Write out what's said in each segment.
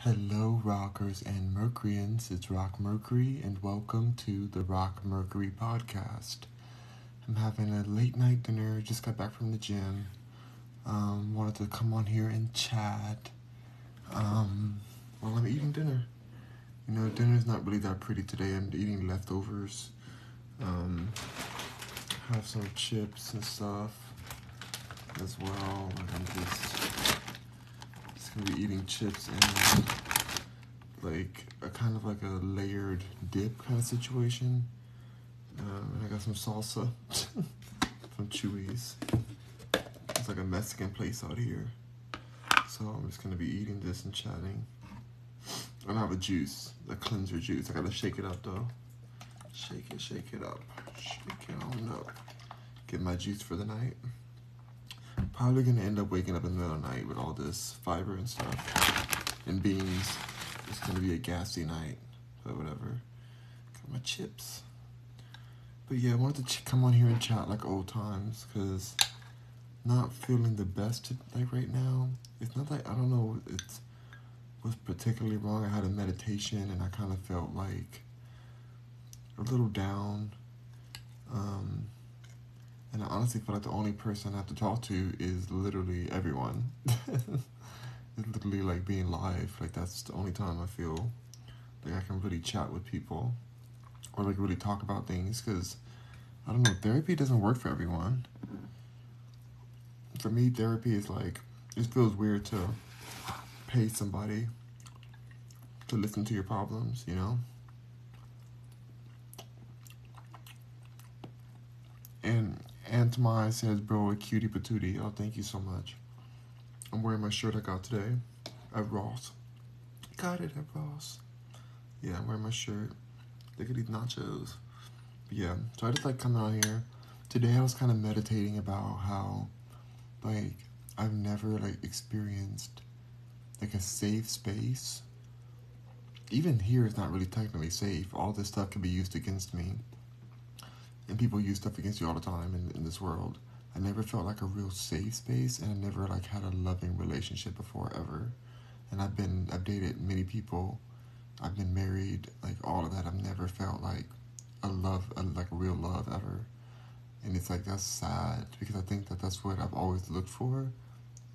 Hello, rockers and Mercuryans. It's Rock Mercury, and welcome to the Rock Mercury podcast. I'm having a late night dinner. Just got back from the gym. Wanted to come on here and chat while I'm eating dinner. You know, dinner's not really that pretty today. I'm eating leftovers. Have some chips and stuff as well. I'm just gonna be eating chips and like a kind of like a layered dip kind of situation. And I got some salsa from Chewy's. It's like a Mexican place out here. So I'm just gonna be eating this and chatting. I have a juice, a cleanser juice. I gotta shake it up though. Shake it up. Shake it on up. Get my juice for the night. Probably gonna end up waking up in the middle of the night with all this fiber and stuff. And beans. It's gonna be a gassy night. But whatever. Got my chips. But yeah, I wanted to come on here and chat like old times. Because not feeling the best like right now. It's not like, I don't know, it was particularly wrong. I had a meditation and I kind of felt like a little down. And I honestly feel like the only person I have to talk to is literally everyone. It's literally like being live. Like that's the only time I feel like I can really chat with people or like really talk about things. Because I don't know, therapy doesn't work for everyone. For me, therapy is like, it feels weird to pay somebody to listen to your problems, you know? And Antmai says, bro, a cutie patootie. Oh, thank you so much. I'm wearing my shirt I got today at Ross. Got it at Ross. Yeah, I'm wearing my shirt. Look at these nachos. But yeah, so I just like coming out here. Today I was kind of meditating about how, like, I've never, like, experienced, like, a safe space. Even here, it's not really technically safe. All this stuff can be used against me. And people use stuff against you all the time in this world. I never felt like a real safe space, and I never like had a loving relationship before ever. And I've dated many people. I've been married, like all of that. I've never felt like like a real love ever. And it's like, that's sad because I think that that's what I've always looked for,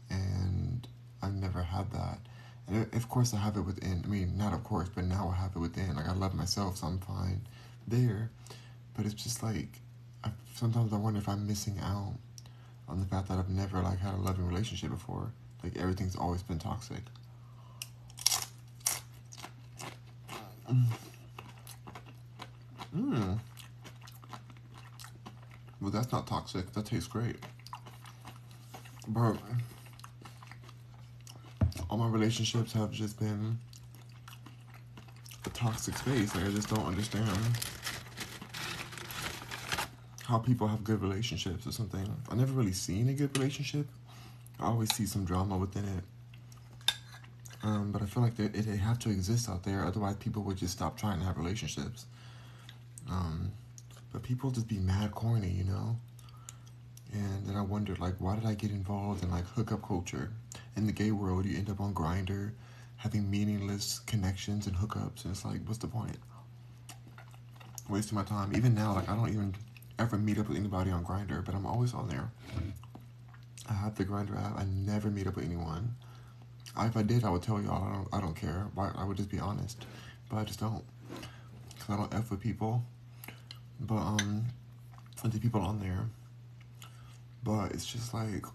and I've never had that. And of course I have it within. I mean, not of course, but now I have it within. Like I love myself, so I'm fine there. But it's just like, sometimes I wonder if I'm missing out on the fact that I've never like had a loving relationship before. Like everything's always been toxic. Well, that's not toxic. That tastes great. But all my relationships have just been a toxic space. Like I just don't understand how people have good relationships or something. I never really seen a good relationship. I always see some drama within it. But I feel like it have to exist out there. Otherwise, people would just stop trying to have relationships. But people just be mad corny, you know? And then I wondered, like, why did I get involved in, like, hookup culture? In the gay world, you end up on Grindr, having meaningless connections and hookups. And it's like, what's the point? Wasting my time. Even now, like, I don't even ever meet up with anybody on Grindr, but I'm always on there. I have the Grindr app. I never meet up with anyone. If I did, I would tell y'all. I don't care. I would just be honest. But I just don't. Because I don't F with people. But, the people on there. But it's just like,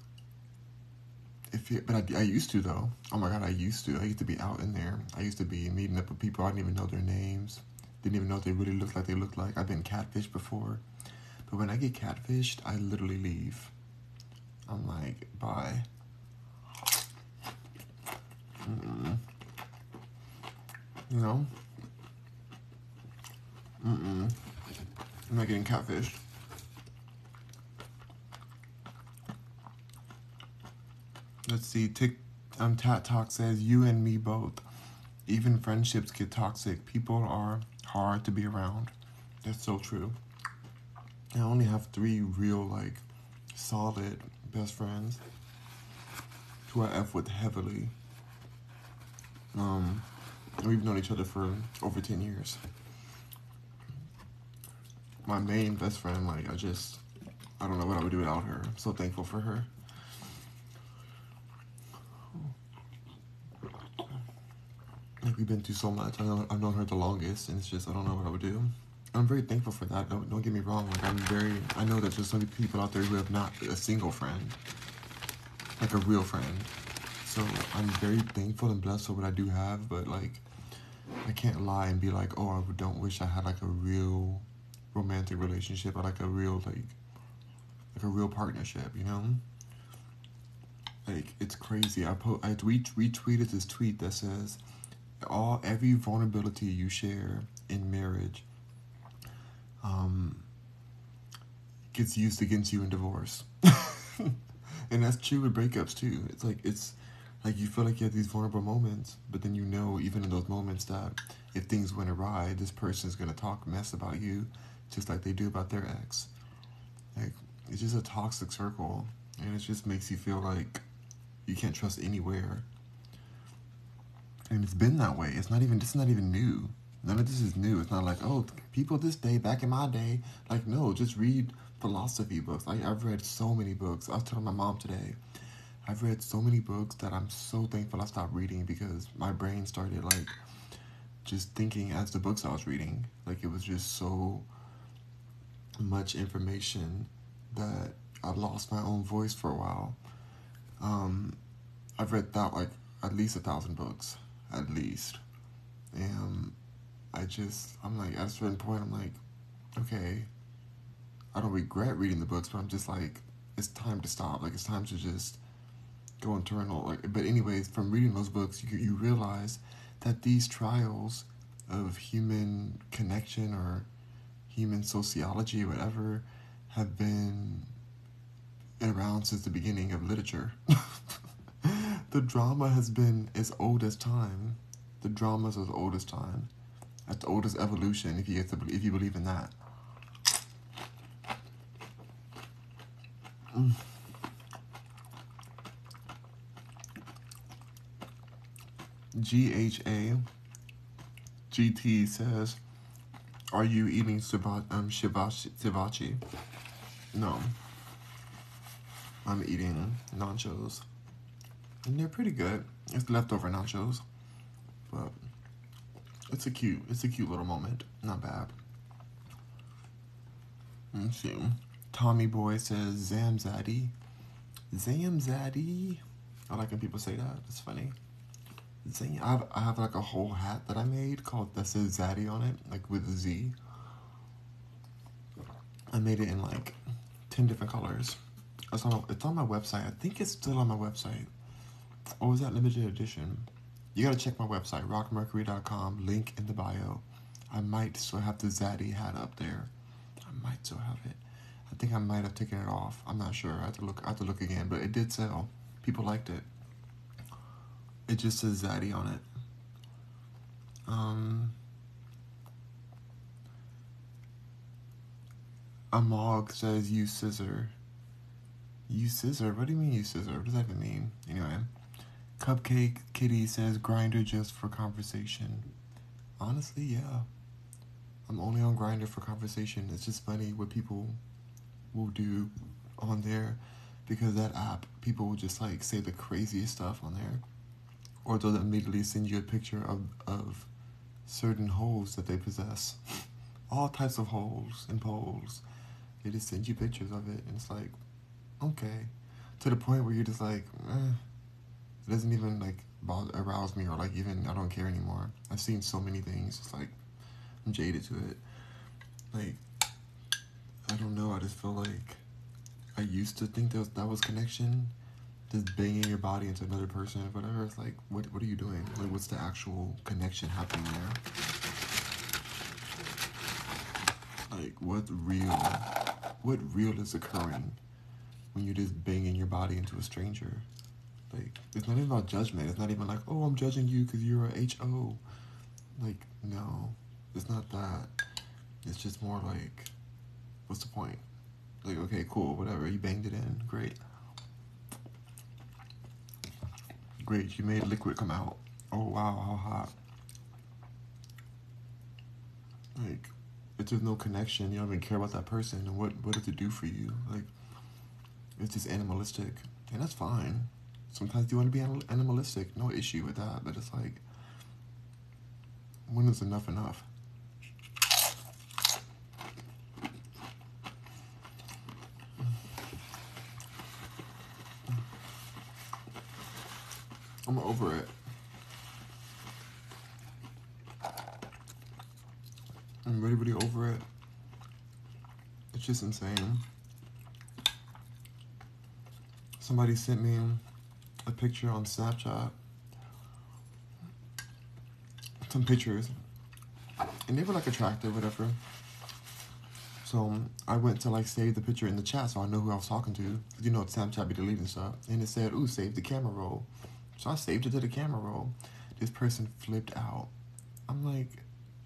I used to though. Oh my God, I used to be out in there. I used to be meeting up with people. I didn't even know their names. Didn't even know what they really looked like. I've been catfished before. But when I get catfished, I literally leave. I'm like, bye. You know? I'm not getting catfished. Let's see. Tat Talk says, you and me both. Even friendships get toxic. People are hard to be around. That's so true. I only have 3 real, like, solid best friends who I F with heavily. We've known each other for over 10 years. My main best friend, like, I don't know what I would do without her. I'm so thankful for her. Like, we've been through so much. I've known her the longest, and it's just, I don't know what I would do. I'm very thankful for that. Don't get me wrong. Like, I know that there's so many people out there who have not a single friend, like a real friend. So I'm very thankful and blessed for what I do have, but like, I can't lie and be like, oh, I don't wish I had like a real romantic relationship or like a real like a real partnership, you know? Like, it's crazy. I retweeted this tweet that says, every vulnerability you share in marriage gets used against you in divorce. And that's true with breakups too. It's like you feel like you have these vulnerable moments, but then you know, even in those moments, that if things went awry, this person's gonna talk mess about you just like they do about their ex. Like, it's just a toxic circle, and it just makes you feel like you can't trust anywhere. And it's been that way. This is not even new. None of this is new. It's not like, oh, people this day, back in my day. Like, no, just read philosophy books. I've read so many books. I was telling my mom today, I've read so many books that I'm so thankful I stopped reading, because my brain started, like, just thinking as the books I was reading. Like, it was just so much information that I lost my own voice for a while. I've read that, like, at least 1,000 books. At least. And I'm like, at a certain point, I'm like, okay, I don't regret reading the books, but I'm just like, it's time to stop. Like, it's time to just go internal. Like, but anyways, from reading those books, you realize that these trials of human connection or human sociology or whatever have been around since the beginning of literature. The drama has been as old as time. The drama's as old as time. As old as evolution, if you believe in that. GHA GT says, "Are you eating shivachi?" No, I'm eating nachos, and they're pretty good. It's leftover nachos, but it's a cute little moment. Not bad. Let's see. Tommy Boy says, Zamzaddy. Zamzaddy. I like when people say that. It's funny. I have like a whole hat that I made that says Zaddy on it, like with a Z. I made it in like 10 different colors. It's on my website. I think it's still on my website. Or is that limited edition? You gotta check my website, rockmercury.com, link in the bio. I might still have the Zaddy hat up there. I might still have it. I think I might have taken it off. I'm not sure. I have to look again, but it did sell. People liked it. It just says Zaddy on it. Amog says, "You scissor." You scissor? What do you mean you scissor? What does that even mean? Anyway. Cupcake Kitty says, "Grinder just for conversation." Honestly, yeah. I'm only on Grinder for conversation. It's just funny what people will do on there, because that app, people will just like say the craziest stuff on there. Or they'll immediately send you a picture of certain holes that they possess. All types of holes and poles. They just send you pictures of it, and it's like, okay. To the point where you're just like, it doesn't even like arouse me, or like even I don't care anymore. I've seen so many things. It's like I'm jaded to it. Like, I don't know. I just feel like I used to think that was connection. Just banging your body into another person or whatever. It's like, what are you doing? Like, what's the actual connection happening there? Like, what real is occurring when you're just banging your body into a stranger? Like, it's not even about judgment. It's not even like, oh, I'm judging you because you're a HO. Like, no, it's not that. It's just more like, what's the point? Like, okay, cool, whatever. You banged it in. Great. Great, you made liquid come out. oh wow, how hot. Like, if there's no connection, you don't even care about that person, and what does it do for you? Like, it's just animalistic, and that's fine. Sometimes you want to be animalistic, no issue with that, but it's like, when is enough enough? I'm over it. I'm really, really over it. It's just insane. Somebody sent me a picture on Snapchat. Some pictures. And they were like attractive, whatever. So I went to like save the picture in the chat so I know who I was talking to. You know, Snapchat be deleting stuff. And it said, ooh, save the camera roll. So I saved it to the camera roll. This person flipped out. I'm like,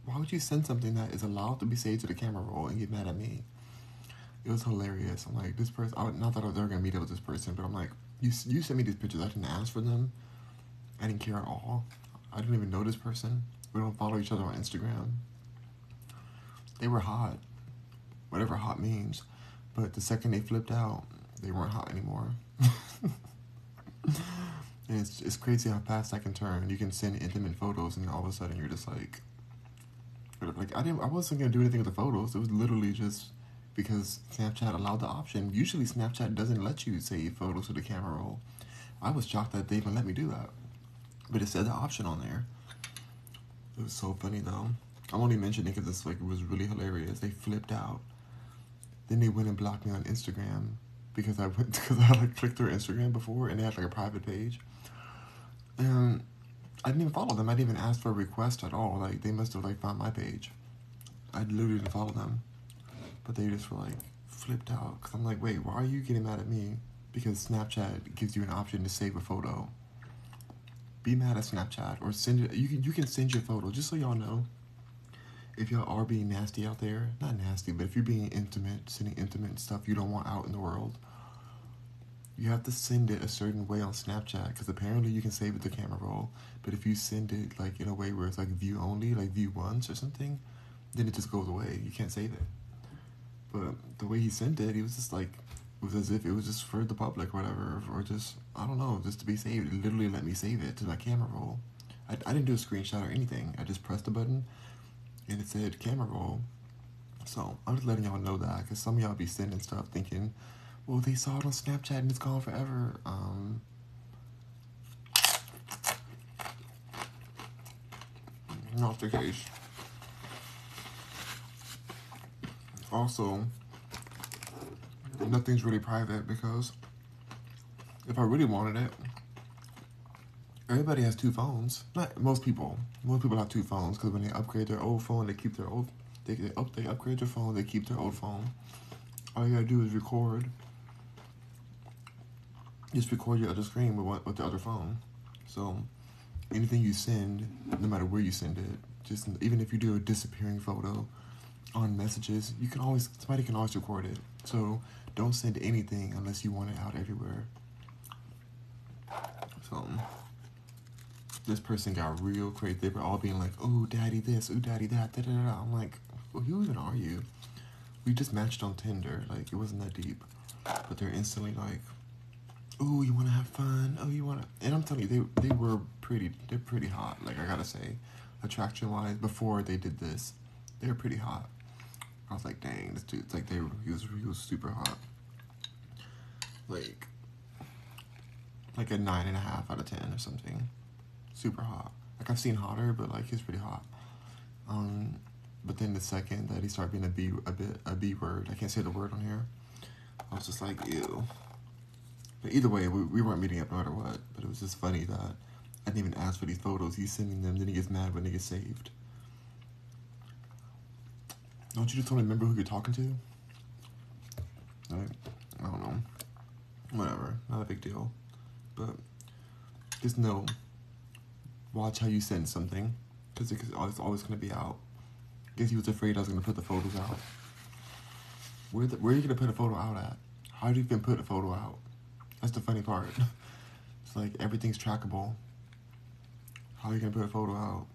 why would you send something that is allowed to be saved to the camera roll and get mad at me? It was hilarious. I'm like, this person, not that I was ever going to meet up with this person, but I'm like, you sent me these pictures. I didn't ask for them. I didn't care at all. I didn't even know this person. We don't follow each other on Instagram. They were hot. Whatever hot means. But the second they flipped out, they weren't hot anymore. And it's crazy how fast that can turn. You can send intimate photos and all of a sudden you're just like I wasn't gonna do anything with the photos. It was literally just because Snapchat allowed the option. Usually Snapchat doesn't let you save photos to the camera roll. I was shocked that they even let me do that. But it said the option on there. It was so funny though. I'm only mentioning it because it's like it was really hilarious. They flipped out. Then they went and blocked me on Instagram because I like clicked their Instagram before and they had like a private page. And I didn't even follow them. I didn't even ask for a request at all. Like, they must have, like, found my page. I literally didn't follow them. But they just were, like, flipped out. Because I'm like, wait, why are you getting mad at me? Because Snapchat gives you an option to save a photo. Be mad at Snapchat. Or send it. You can send your photo. Just so y'all know. If y'all are being nasty out there. Not nasty, but if you're being intimate, sending intimate stuff you don't want out in the world. You have to send it a certain way on Snapchat because apparently you can save it to camera roll. But if you send it like in a way where it's like view only, like view once or something, then it just goes away. You can't save it. But the way he sent it, he was just like, it was as if it was just for the public or whatever, or just, I don't know, just to be saved. It literally let me save it to my camera roll. I didn't do a screenshot or anything. I just pressed the button and it said camera roll. So I'm just letting y'all know that because some of y'all be sending stuff thinking, well, they saw it on Snapchat and it's gone forever. Not the case. Also, nothing's really private because if I really wanted it, everybody has two phones. Not most people. Most people have two phones because when they upgrade their old phone, they keep their old. They upgrade their phone, they keep their old phone. All you gotta do is record. Just record your other screen with the other phone. So anything you send, no matter where you send it, just even if you do a disappearing photo on messages, somebody can always record it. So don't send anything unless you want it out everywhere. So this person got real crazy. They were all being like, "Oh, daddy this, oh, daddy that, da da da." I'm like, well, who even are you? We just matched on Tinder. Like, it wasn't that deep. But they're instantly like, "Oh, you want to have fun? Oh, you want to..." And I'm telling you, they're pretty hot. Like, I gotta say, attraction-wise, before they did this, they were pretty hot. I was like, dang, this dude's like, he was super hot. Like a 9.5 out of 10 or something. Super hot. Like, I've seen hotter, but like, he's pretty hot. But then the second that he started being a B word, I can't say the word on here, I was just like, ew. But either way, we weren't meeting up no matter what. But it was just funny that I didn't even ask for these photos. He's sending them, then he gets mad when they get saved. Don't you just want to remember who you're talking to? Like, I don't know. Whatever. Not a big deal. But just know, watch how you send something. Because it's always going to be out. I guess he was afraid I was going to put the photos out. Where are you going to put a photo out at? How do you even put a photo out? That's the funny part. It's like everything's trackable. How are you gonna put a photo out?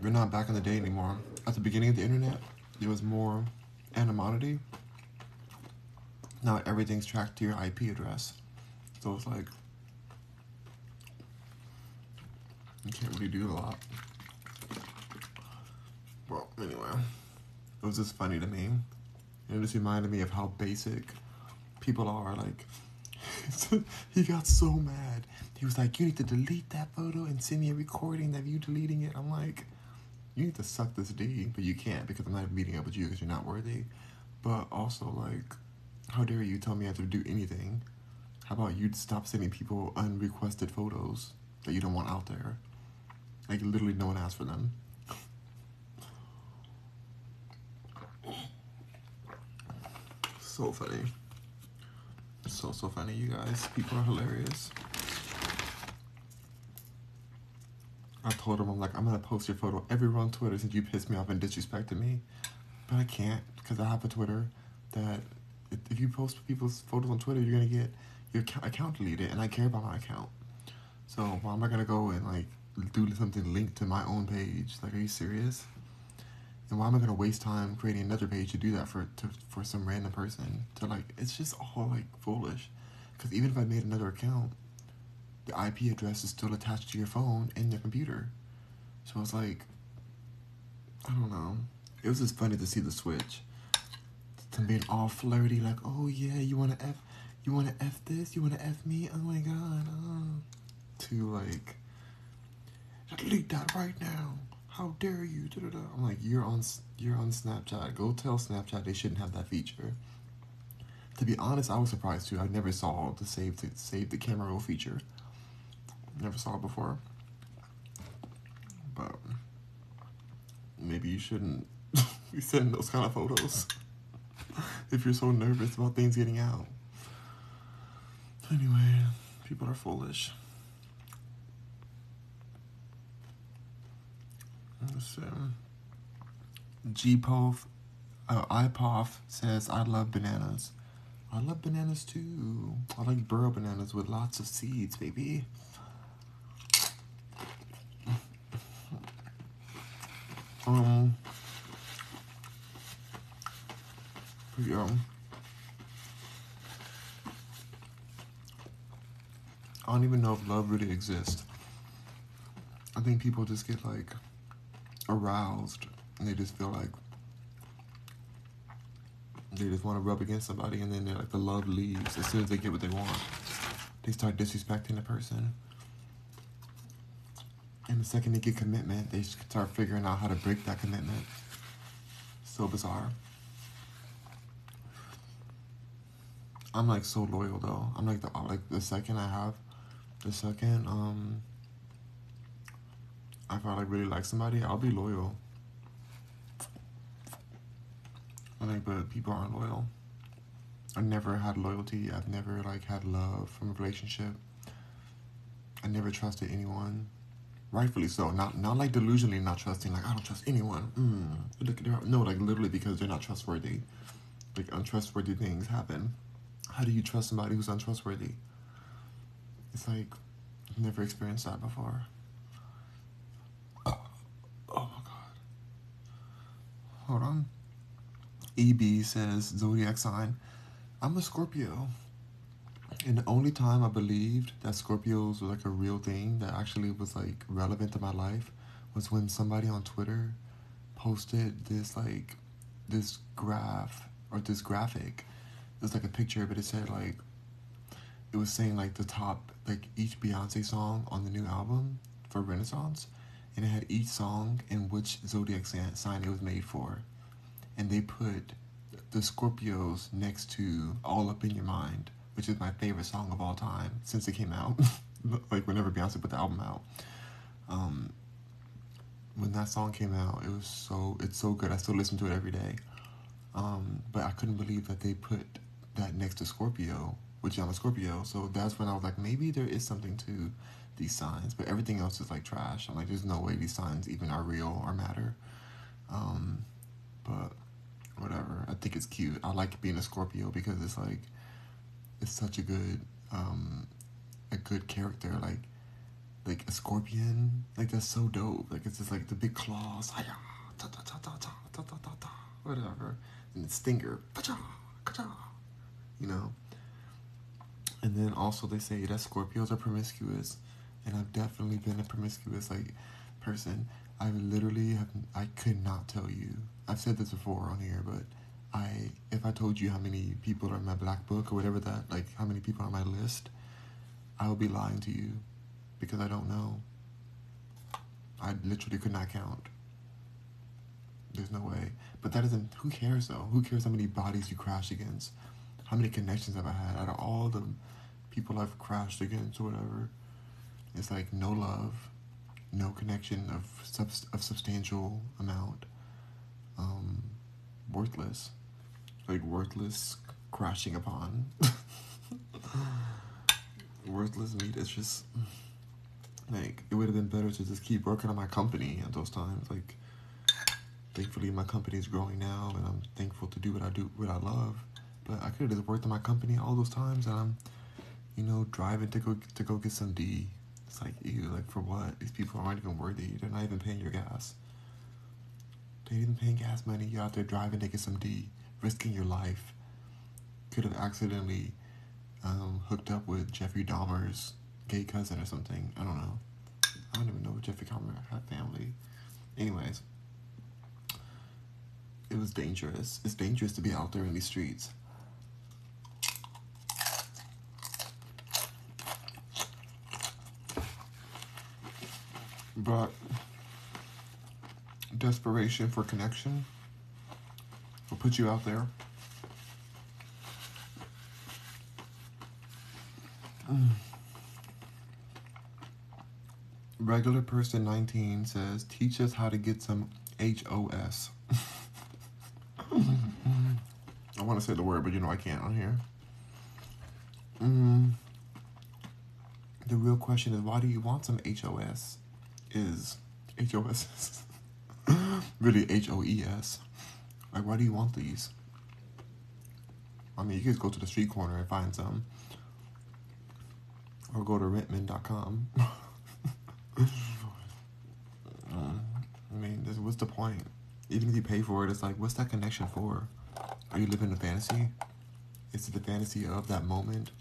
We're not back in the day anymore. At the beginning of the internet, there was more anonymity. Now everything's tracked to your IP address. So it's like, you can't really do a lot. Well, anyway, it was just funny to me. And it just reminded me of how basic people are. Like, he got so mad. He was like, you need to delete that photo and send me a recording of you deleting it. I'm like, you need to suck this D, but you can't because I'm not meeting up with you because you're not worthy. But also, like, how dare you tell me I have to do anything? How about you stop sending people unrequested photos that you don't want out there? Like, literally no one asked for them. So funny. So funny, you guys. People are hilarious. I told him, I'm like, I'm gonna post your photo everywhere on Twitter since you pissed me off and disrespected me. But I can't, because I have a Twitter that if you post people's photos on Twitter, you're gonna get your account deleted, and I care about my account. So why am I gonna go and like do something linked to my own page? Like, are you serious? And why am I gonna waste time creating another page to do that for some random person? To like, it's just all like foolish. Because even if I made another account, the IP address is still attached to your phone and your computer. So it's like, I don't know. It was just funny to see the switch. To being all flirty, like, oh yeah, you wanna F this? You wanna F me? Oh my god. To like, delete that right now. How dare you? Da-da-da. I'm like, you're on Snapchat. Go tell Snapchat they shouldn't have that feature. To be honest, I was surprised too. I never saw the save the camera roll feature. Never saw it before. But maybe you shouldn't be sending those kind of photos if you're so nervous about things getting out. Anyway, people are foolish. Let's see. IPOF says, I love bananas. I love bananas too. I like burro bananas with lots of seeds, baby. Yeah. I don't even know if love really exists. I think people just get like aroused and they just feel like they just want to rub against somebody, and then they're like, the love leaves as soon as they get what they want. They start disrespecting the person. And the second they get commitment, they start figuring out how to break that commitment. So bizarre. I'm like so loyal though. I'm like the second I if I like really like somebody, I'll be loyal. I think, but people aren't loyal. I never had loyalty. I've never like had love from a relationship. I never trusted anyone. Rightfully so. Not like delusionally not trusting. Like, I don't trust anyone. No, like literally because they're not trustworthy. Like, untrustworthy things happen. How do you trust somebody who's untrustworthy? It's like, I've never experienced that before. Oh my god. Hold on. EB says, zodiac sign. I'm a Scorpio. And the only time I believed that Scorpios were like a real thing that actually was like relevant to my life was when somebody on Twitter posted this graph or this graphic. It was like a picture, but it said like, it was saying like the top, like each Beyonce song on the new album for Renaissance, and it had each song and which zodiac sign it was made for. And they put the Scorpios next to All Up in Your Mind, which is my favorite song of all time since it came out. Like whenever Beyonce put the album out. When that song came out, it's so good. I still listen to it every day. But I couldn't believe that they put that next to Scorpio, which I'm a Scorpio. So that's when I was like, maybe there is something to these signs, but everything else is like trash. I'm like, there's no way these signs even are real or matter. But whatever. I think it's cute. I like being a Scorpio because it's like, is such a good character. Like a scorpion, like that's so dope. Like it's just like the big claws, whatever, and the stinger, you know. And then also they say that Scorpios are promiscuous, and I've definitely been a promiscuous like person. I could not tell you. I've said this before on here, but if I told you how many people are in my black book or whatever that, like how many people are on my list, I would be lying to you because I don't know. I literally could not count. There's no way. But that isn't, who cares though? Who cares how many bodies you crash against? How many connections have I had out of all the people I've crashed against or whatever? It's like no love, no connection of substantial amount. Worthless. Like worthless crashing upon. Worthless meat is just like, it would have been better to just keep working on my company at those times. Like, thankfully my company is growing now, and I'm thankful to do what I love. But I could have just worked on my company all those times, and I'm, driving to go get some D. It's like, ew, like for what? These people aren't even worthy. They're not even paying your gas. They ain't even paying gas money. You're out there driving to get some D, risking your life. Could have accidentally hooked up with Jeffrey Dahmer's gay cousin or something. I don't know. I don't even know if Jeffrey Dahmer had family. Anyways, it was dangerous. It's dangerous to be out there in these streets. But desperation for connection will put you out there. Regular person 19 says, teach us how to get some HOS. I want to say the word, but I can't on here. The real question is, why do you want some HOS? Is HOS really HOES? Like, why do you want these? I mean, you could just go to the street corner and find some. Or go to rentman.com. I mean, what's the point? Even if you pay for it, it's like, what's that connection for? Are you living a fantasy? Is it the fantasy of that moment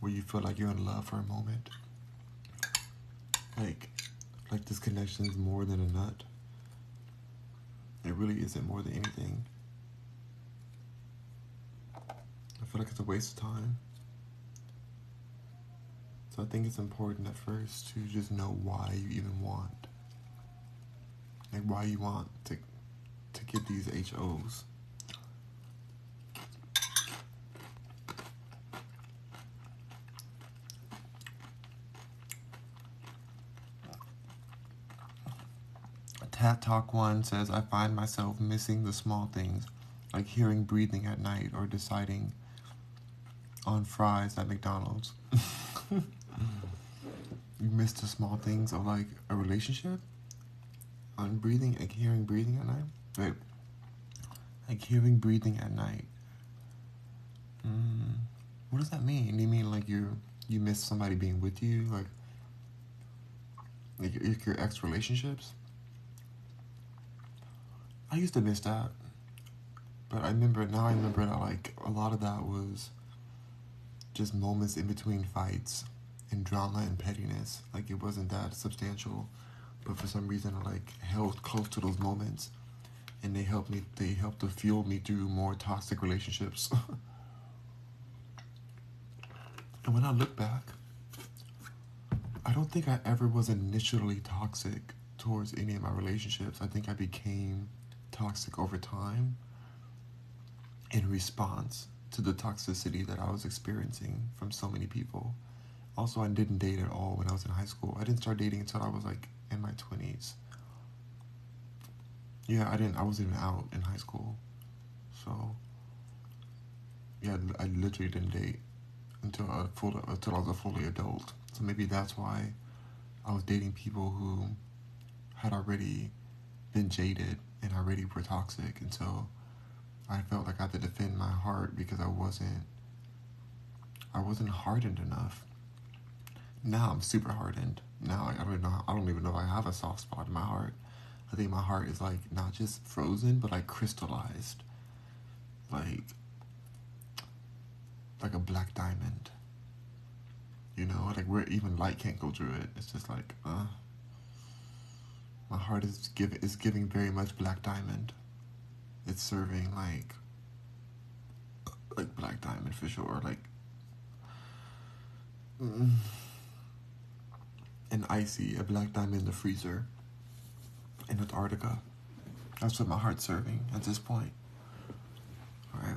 where you feel like you're in love for a moment? Like this connection is more than a nut. It really isn't more than anything. I feel like it's a waste of time. So I think it's important at first to just know why you even want. Like why you want to get these HOs. Tat Talk 1 says, I find myself missing the small things, like hearing breathing at night or deciding on fries at McDonald's. You miss the small things of like a relationship? On breathing, like hearing breathing at night? Wait. Like hearing breathing at night. What does that mean? Do you mean like you miss somebody being with you? Like your ex relationships? I used to miss that. But I remember that like a lot of that was just moments in between fights and drama and pettiness. Like it wasn't that substantial. But for some reason I like held close to those moments, and they helped to fuel me through more toxic relationships. And when I look back, I don't think I ever was initially toxic towards any of my relationships. I think I became toxic over time in response to the toxicity that I was experiencing from so many people. Also, I didn't date at all when I was in high school. I didn't start dating until I was like in my 20s. Yeah, I wasn't even out in high school. So, yeah, I literally didn't date until I was a fully adult. So maybe that's why I was dating people who had already been jaded and already were toxic. And so I felt like I had to defend my heart because I I wasn't hardened enough. Now I'm super hardened. Now I don't even know if I have a soft spot in my heart. I think my heart is like not just frozen, but like crystallized, like a black diamond. You know, like where even light can't go through it. It's just like, my heart is giving very much black diamond. It's serving like black diamond for sure. Like an icy, a black diamond in the freezer in Antarctica. That's what my heart's serving at this point. All right.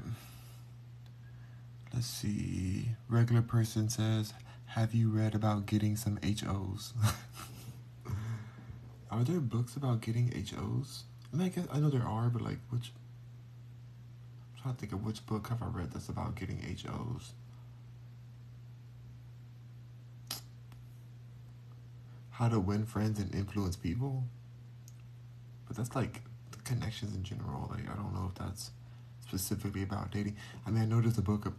Let's see. Regular person says, have you read about getting some HOs? Are there books about getting HOs? I mean, I know there are, but like, I'm trying to think of which book have I read that's about getting HOs. How to win friends and influence people? But that's like the connections in general. Like, I don't know if that's specifically about dating. I mean, I know there's a book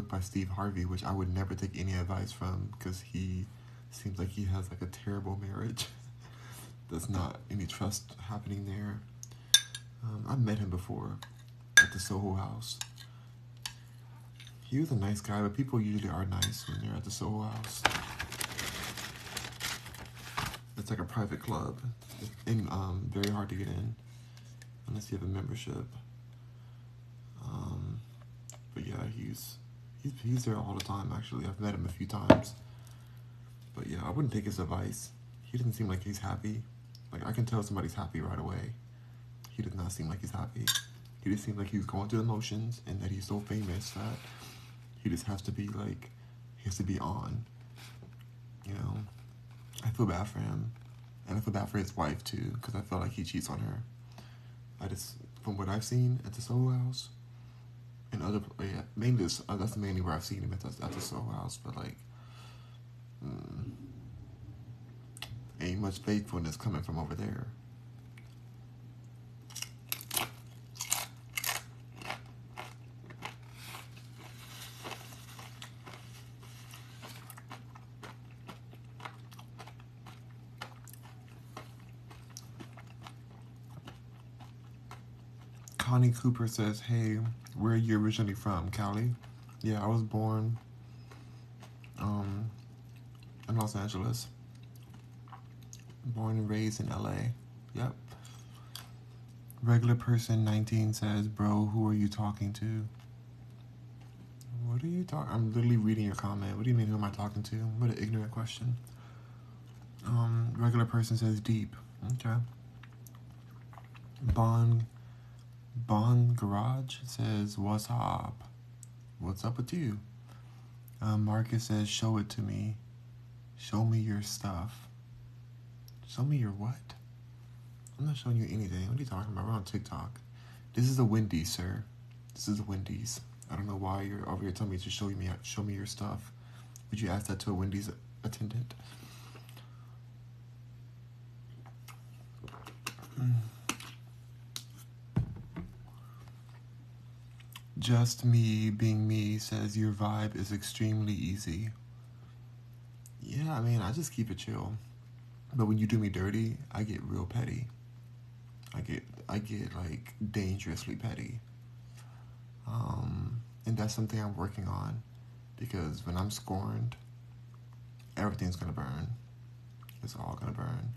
by Steve Harvey, which I would never take any advice from because he seems like he has like a terrible marriage. There's not any trust happening there. I've met him before at the Soho House. He was a nice guy, but people usually are nice when they're at the Soho House. It's like a private club, and very hard to get in unless you have a membership. But yeah, he's there all the time. Actually, I've met him a few times. But yeah, I wouldn't take his advice. He doesn't seem like he's happy. Like, I can tell somebody's happy right away. He does not seem like he's happy. He just seems like he's going through emotions, and that he's so famous that he just has to be like, he has to be on. You know, I feel bad for him, and I feel bad for his wife too, because I feel like he cheats on her. From what I've seen at the Soho House, and that's mainly where I've seen him at the Soho House. But like, ain't much faithfulness coming from over there. Connie Cooper says, hey, where are you originally from, Cali? Yeah, I was born in Los Angeles. Born and raised in LA. Yep. Regular person 19 says, bro, who are you talking to? What are you talking? I'm literally reading your comment. What do you mean, who am I talking to? What an ignorant question. Regular person says, deep. Okay. Bon Garage says, what's up? What's up with you? Marcus says, show it to me. Show me your stuff. Show me your what? I'm not showing you anything. What are you talking about? We're on TikTok. This is a Wendy's, sir. This is a Wendy's. I don't know why you're over here telling me to show me your stuff. Would you ask that to a Wendy's attendant? Just me being me says your vibe is extremely easy. Yeah, I mean, I just keep it chill. But when you do me dirty, I get real petty. I get like dangerously petty. And that's something I'm working on, because when I'm scorned, everything's gonna burn. It's all gonna burn.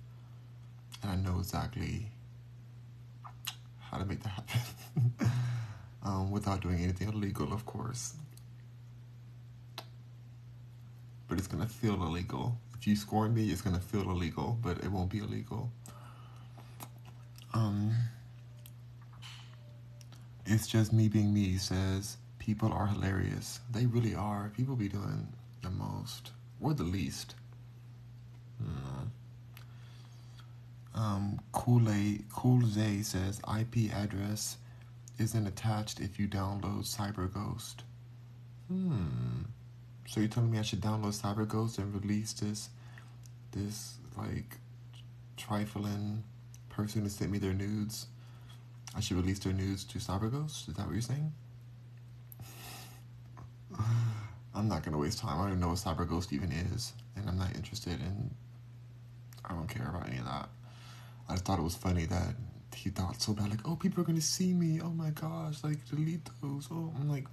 And I know exactly how to make that happen. Without doing anything illegal, of course. But it's gonna feel illegal. If you scorn me, it's gonna feel illegal, but it won't be illegal. It's just me being me says, people are hilarious. They really are. People be doing the most, or the least. Cool Zay says, IP address isn't attached if you download CyberGhost. So you're telling me I should download CyberGhost and release this like trifling person who sent me their nudes? I should release their nudes to CyberGhost? Is that what you're saying? I'm not gonna waste time. I don't even know what cyber ghost even is, and I'm not interested in. I don't care about any of that. I just thought it was funny that he thought so bad, like, oh, people are gonna see me. Oh my gosh, like delete those. Oh, I'm like,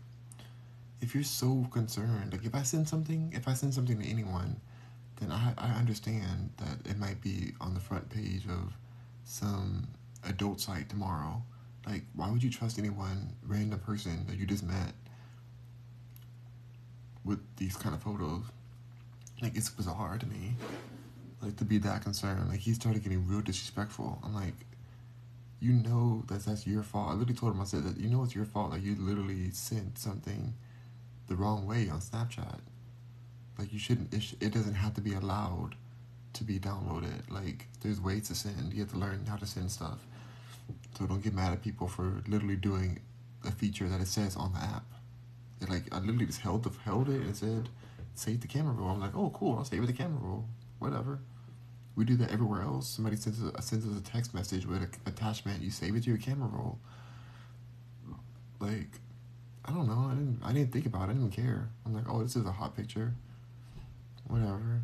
if you're so concerned, like if I send something to anyone, then I understand that it might be on the front page of some adult site tomorrow. Like, why would you trust anyone, random person that you just met, with these kind of photos? Like, it's bizarre to me, like, to be that concerned. Like, he started getting real disrespectful. I'm like, you know that's your fault. I literally told him, I said that, you know it's your fault. Like, you literally sent something the wrong way on Snapchat. Like, you shouldn't, it doesn't have to be allowed to be downloaded. Like, there's ways to send. You have to learn how to send stuff. So don't get mad at people for literally doing a feature that it says on the app. It, like, I literally just held it and said, save the camera roll. I'm like, oh, cool, I'll save it the camera roll. Whatever. We do that everywhere else. Somebody sends us a text message with an attachment. You save it to your camera roll. Like, I don't know. I didn't think about it. I didn't care. I'm like, oh, this is a hot picture. Whatever.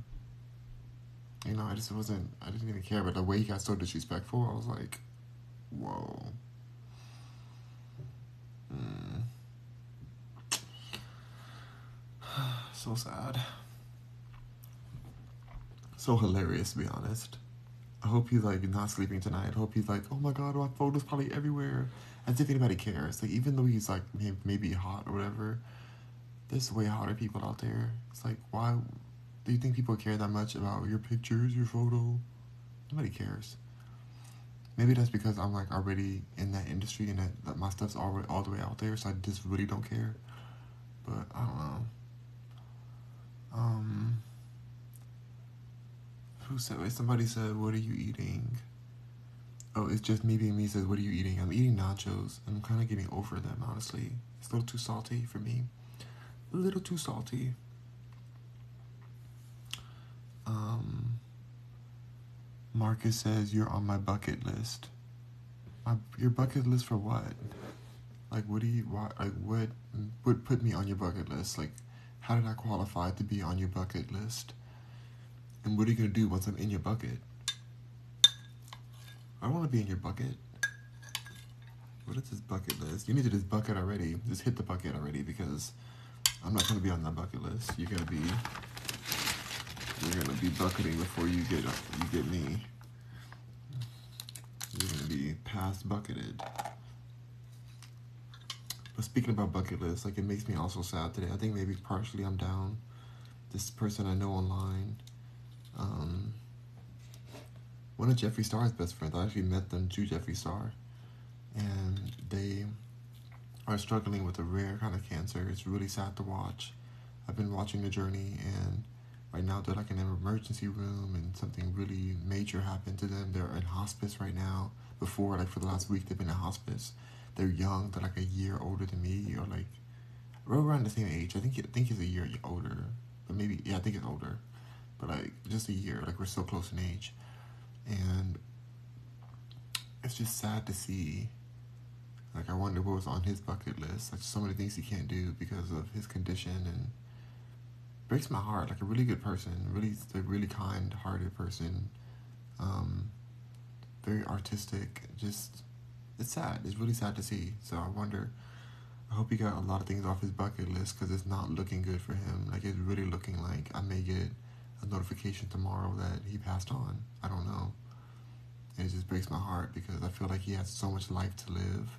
You know, I didn't even care. But the way he got so disrespectful, I was like, whoa. So sad. So hilarious, to be honest. I hope he's like not sleeping tonight. I hope he's like, oh my god, my photos probably everywhere. As if anybody cares. Like, even though he's like maybe hot or whatever, there's way hotter people out there. It's like, why do you think people care that much about your pictures, your photo? Nobody cares. Maybe that's because I'm like already in that industry and that my stuff's already all the way out there, so I just really don't care. But I don't know. Somebody said, what are you eating? Oh, it's just me being me. Says, what are you eating? I'm eating nachos, and I'm kind of getting over them, honestly. It's a little too salty for me. A little too salty. Marcus says, you're on my bucket list. Your bucket list for what? Like, what would put me on your bucket list? Like, how did I qualify to be on your bucket list? And what are you going to do once I'm in your bucket? I want to be in your bucket. What is this bucket list? You need to just bucket already. Just hit the bucket already, because I'm not going to be on that bucket list. You're gonna be bucketing before you get me. You're gonna be past bucketed. But speaking about bucket lists, like, it makes me also sad today. I think maybe partially I'm down. This person I know online, one of Jeffree Star's best friends. I actually met them through Jeffree Star, and they are struggling with a rare kind of cancer. It's really sad to watch. I've been watching the journey, and right now they're like in an emergency room, and something really major happened to them. They're in hospice right now. Before, like, for the last week, they've been in hospice. They're young. They're like a year older than me, or like we're around the same age. I think he's a year older, but maybe, yeah, I think it's older, but like just a year. Like, we're so close in age, and it's just sad to see. Like, I wonder what was on his bucket list. Like, so many things he can't do because of his condition, and breaks my heart. Like, a really good person, really kind-hearted person, very artistic. Just, it's sad. It's really sad to see. So I hope he got a lot of things off his bucket list, because it's not looking good for him. Like, it's really looking like I may get a notification tomorrow that he passed on. I don't know. And it just breaks my heart, because I feel like he has so much life to live,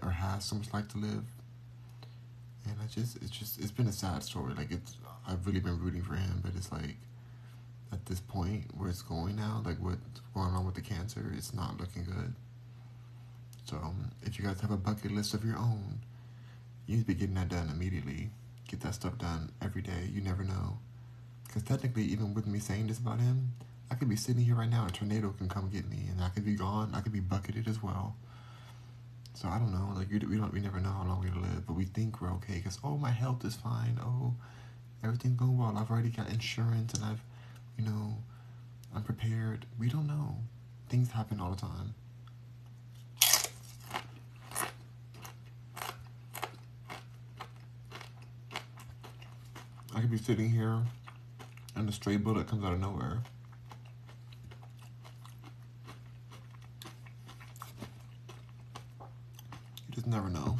or has so much life to live. And it's been a sad story. Like, I've really been rooting for him, but it's like, at this point where it's going now, like what's going on with the cancer, it's not looking good. So, if you guys have a bucket list of your own, you need to be getting that done immediately. Get that stuff done every day. You never know. Because technically, even with me saying this about him, I could be sitting here right now, and a tornado can come get me, and I could be gone. I could be bucketed as well. So I don't know. Like, we never know how long we're gonna live, but we think we're okay. Because, oh, my health is fine. Oh, everything's going well. I've already got insurance, and I'm prepared. We don't know. Things happen all the time. I could be sitting here and a stray bullet comes out of nowhere. You just never know.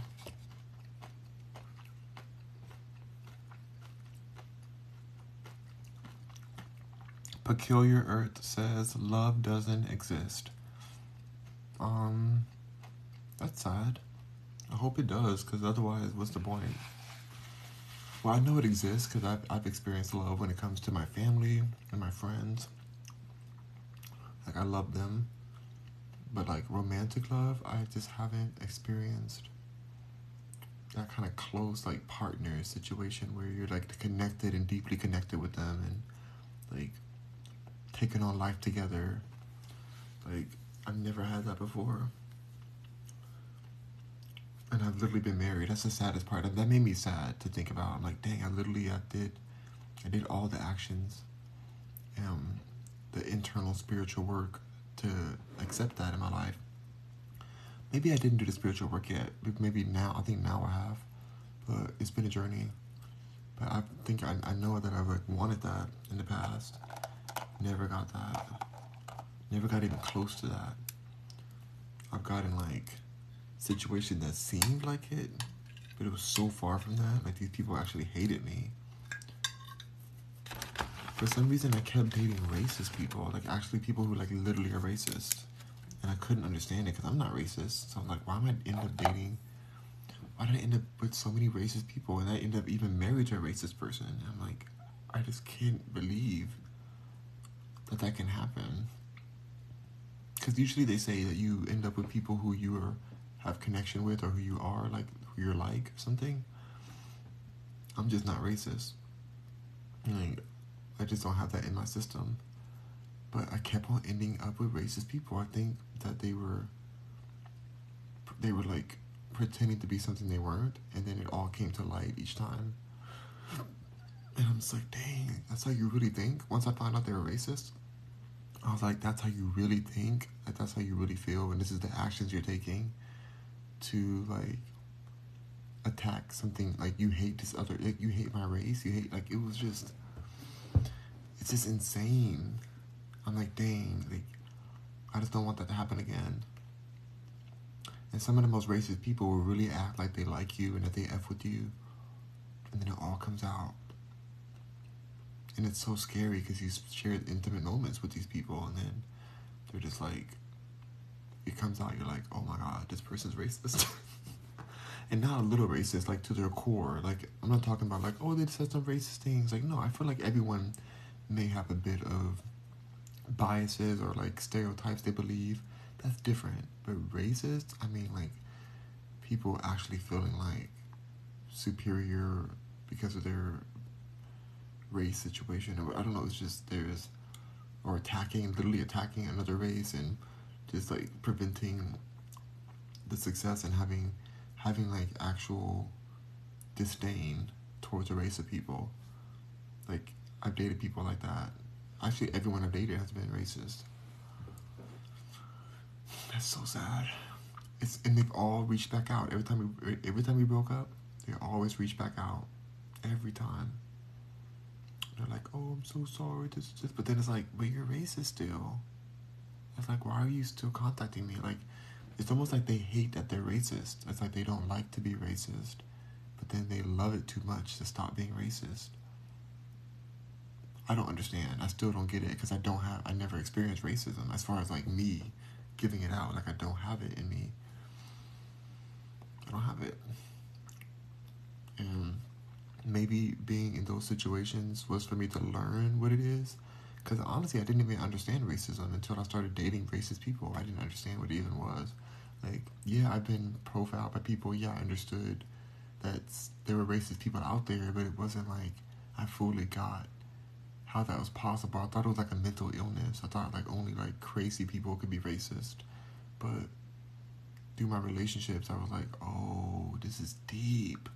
Peculiar Earth says love doesn't exist. That's sad. I hope it does, because otherwise, what's the point? Well, I know it exists because I've experienced love when it comes to my family and my friends. Like, I love them. But, like, romantic love, I just haven't experienced that kind of close, like, partner situation where you're, like, connected and deeply connected with them and, like, taking on life together. Like, I've never had that before. And I've literally been married. That's the saddest part. That made me sad to think about. I'm like, dang, I did all the actions, the internal spiritual work to accept that in my life. Maybe I didn't do the spiritual work yet. Maybe now, I think now I have. But it's been a journey. But I think I know that I've, like, wanted that in the past. Never got that. Never got even close to that. I've gotten, like, situation that seemed like it, but it was so far from that. Like, these people actually hated me. For some reason, I kept dating racist people. Like, actually people who, like, literally are racist. And I couldn't understand it because I'm not racist. So I'm like, why did I end up with so many racist people? And I end up even married to a racist person. And I'm like, I just can't believe that can happen. Because usually they say that you end up with people who you have connection with, or who you are, like, who you're like, or something. I'm just not racist. Like, I just don't have that in my system. But I kept on ending up with racist people. I think that they were like pretending to be something they weren't, and then it all came to light each time. And I'm just like, dang, that's how you really think? Once I found out they were racist, I was like, that's how you really think? Like, that's how you really feel, and this is the actions you're taking to, like, attack something, like, you hate this other, like, you hate my race, you hate, like, it's just insane. I'm like, dang, like, I just don't want that to happen again. And some of the most racist people will really act like they like you and that they F with you, and then it all comes out. And it's so scary because you share intimate moments with these people, and then they're just like, it comes out, you're like, oh my god, this person's racist. And not a little racist, like, to their core. Like, I'm not talking about, like, oh, they said some racist things. Like, no, I feel like everyone may have a bit of biases or, like, stereotypes they believe. That's different. But racist, I mean, like, people actually feeling, like, superior because of their race situation. Or, I don't know, it's just or literally attacking another race and just, like, preventing the success and having like, actual disdain towards a race of people. Like, I've dated people like that. Actually, everyone I've dated has been racist. That's so sad. And they've all reached back out. Every time we broke up, they always reach back out. Every time. They're like, oh, I'm so sorry. But then it's like, but you're racist still. It's like, why are you still contacting me? Like, it's almost like they hate that they're racist. It's like they don't like to be racist, but then they love it too much to stop being racist. I don't understand. I still don't get it because I never experienced racism as far as, like, me giving it out. Like, I don't have it in me. I don't have it. And maybe being in those situations was for me to learn what it is. Because honestly, I didn't even understand racism until I started dating racist people. I didn't understand what it even was. Like, yeah, I've been profiled by people. Yeah, I understood that there were racist people out there, but it wasn't like I fully got how that was possible. I thought it was like a mental illness. I thought, like, only, like, crazy people could be racist. But through my relationships, I was like, oh, this is deep.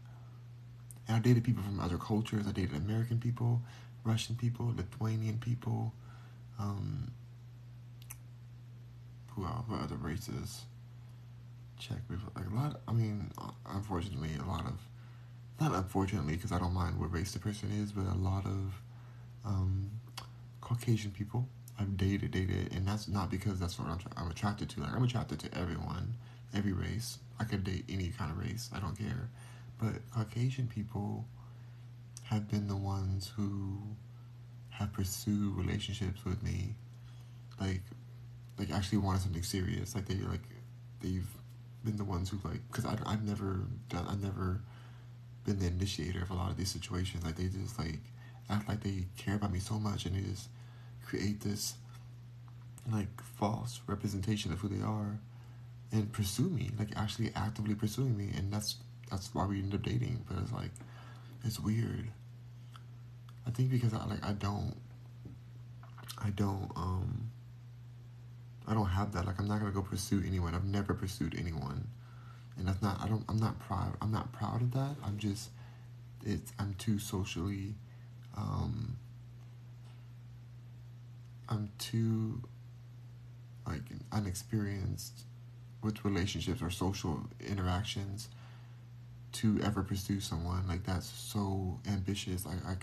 And I dated people from other cultures. I dated American people, Russian people, Lithuanian people, who else? What other races? Czech, like, a lot. I mean, unfortunately, a lot of not unfortunately, because I don't mind what race the person is, but a lot of um, Caucasian people I've dated, and that's not because that's what I'm attracted to. Like I'm attracted to everyone, every race. I could date any kind of race. I don't care. But Caucasian people have been the ones who have pursued relationships with me, like actually wanted something serious. They've been the ones who because I've never been the initiator of a lot of these situations. Like they just act like they care about me so much, and they just create this false representation of who they are and pursue me, like actually actively pursuing me, and that's why we end up dating. But it's weird. I think because I don't have that. Like I'm not gonna go pursue anyone. I've never pursued anyone, and that's not. I'm not proud. I'm not proud of that. I'm too socially. I'm too unexperienced with relationships or social interactions to ever pursue someone. Like that's so ambitious. I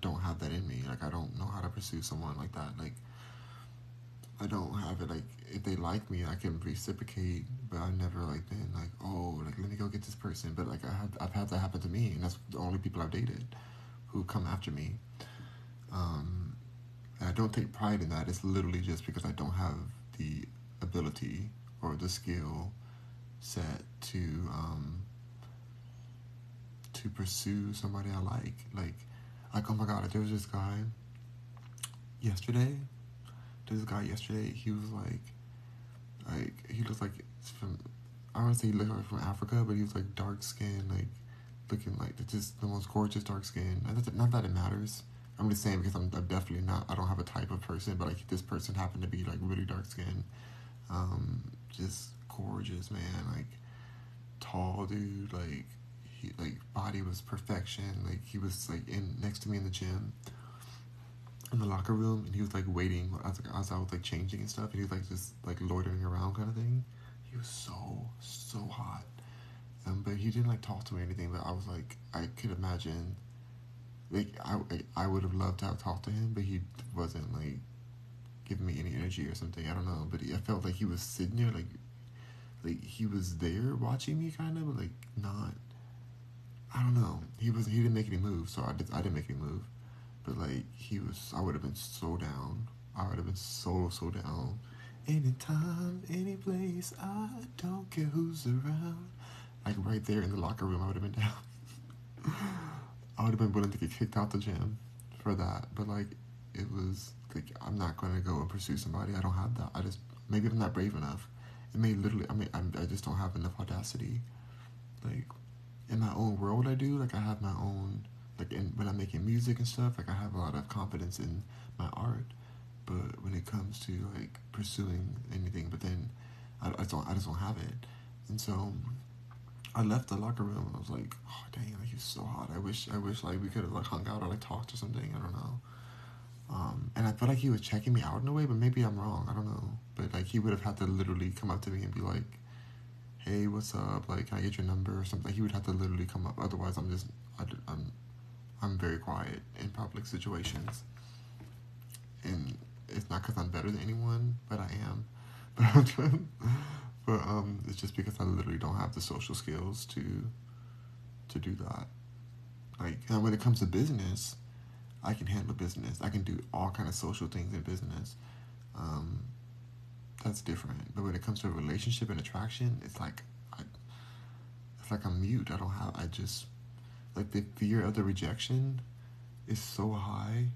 don't have that in me. Like I don't know how to pursue someone like that. Like I don't have it. Like if they like me, I can reciprocate, but I've never been let me go get this person. But I've had that happen to me, and that's the only people I've dated who come after me. And I don't take pride in that. It's literally just because I don't have the ability or the skill set to pursue somebody I like. Oh my god, there was this guy yesterday. He was he looks like from, I don't want to say he looked like from Africa, but he was dark skinned, looking like just the most gorgeous dark skin. Not that it matters. I'm just saying because I'm definitely not. I don't have a type of person, but this person happened to be really dark skinned, just gorgeous, man. Tall dude. He body was perfection. He was in next to me in the gym, in the locker room, and he was waiting as I was changing and stuff, and he was just loitering around kind of thing. He was so hot, but he didn't talk to me or anything. But I was I could imagine, I would have loved to have talked to him, but he wasn't giving me any energy or something. I don't know, but I felt he was sitting there he was there watching me kind of, but not. I don't know. He didn't make any moves, so I didn't make any move. But I would have been so down. I would have been so down. Anytime, any place, I don't care who's around. Right there in the locker room, I would have been down. I would have been willing to get kicked out the gym for that. But it was I'm not going to go and pursue somebody. I don't have that. Maybe I'm not brave enough. It may literally. I just don't have enough audacity. In my own world, I do. I have my own. When I'm making music and stuff, I have a lot of confidence in my art. But when it comes to pursuing anything, but then I just don't have it. And so I left the locker room and I was oh dang, he was so hot. I wish we could have hung out or talked or something. I don't know. And I felt he was checking me out in a way, but maybe I'm wrong. I don't know. But he would have had to literally come up to me and be hey, what's up? Can I get your number or something? He would have to literally come up. Otherwise, I'm very quiet in public situations. And it's not because I'm better than anyone, but I am. But it's just because I literally don't have the social skills to do that. And when it comes to business, I can handle business. I can do all kind of social things in business. That's different. But when it comes to a relationship and attraction, it's I'm mute. I just the fear of the rejection is so high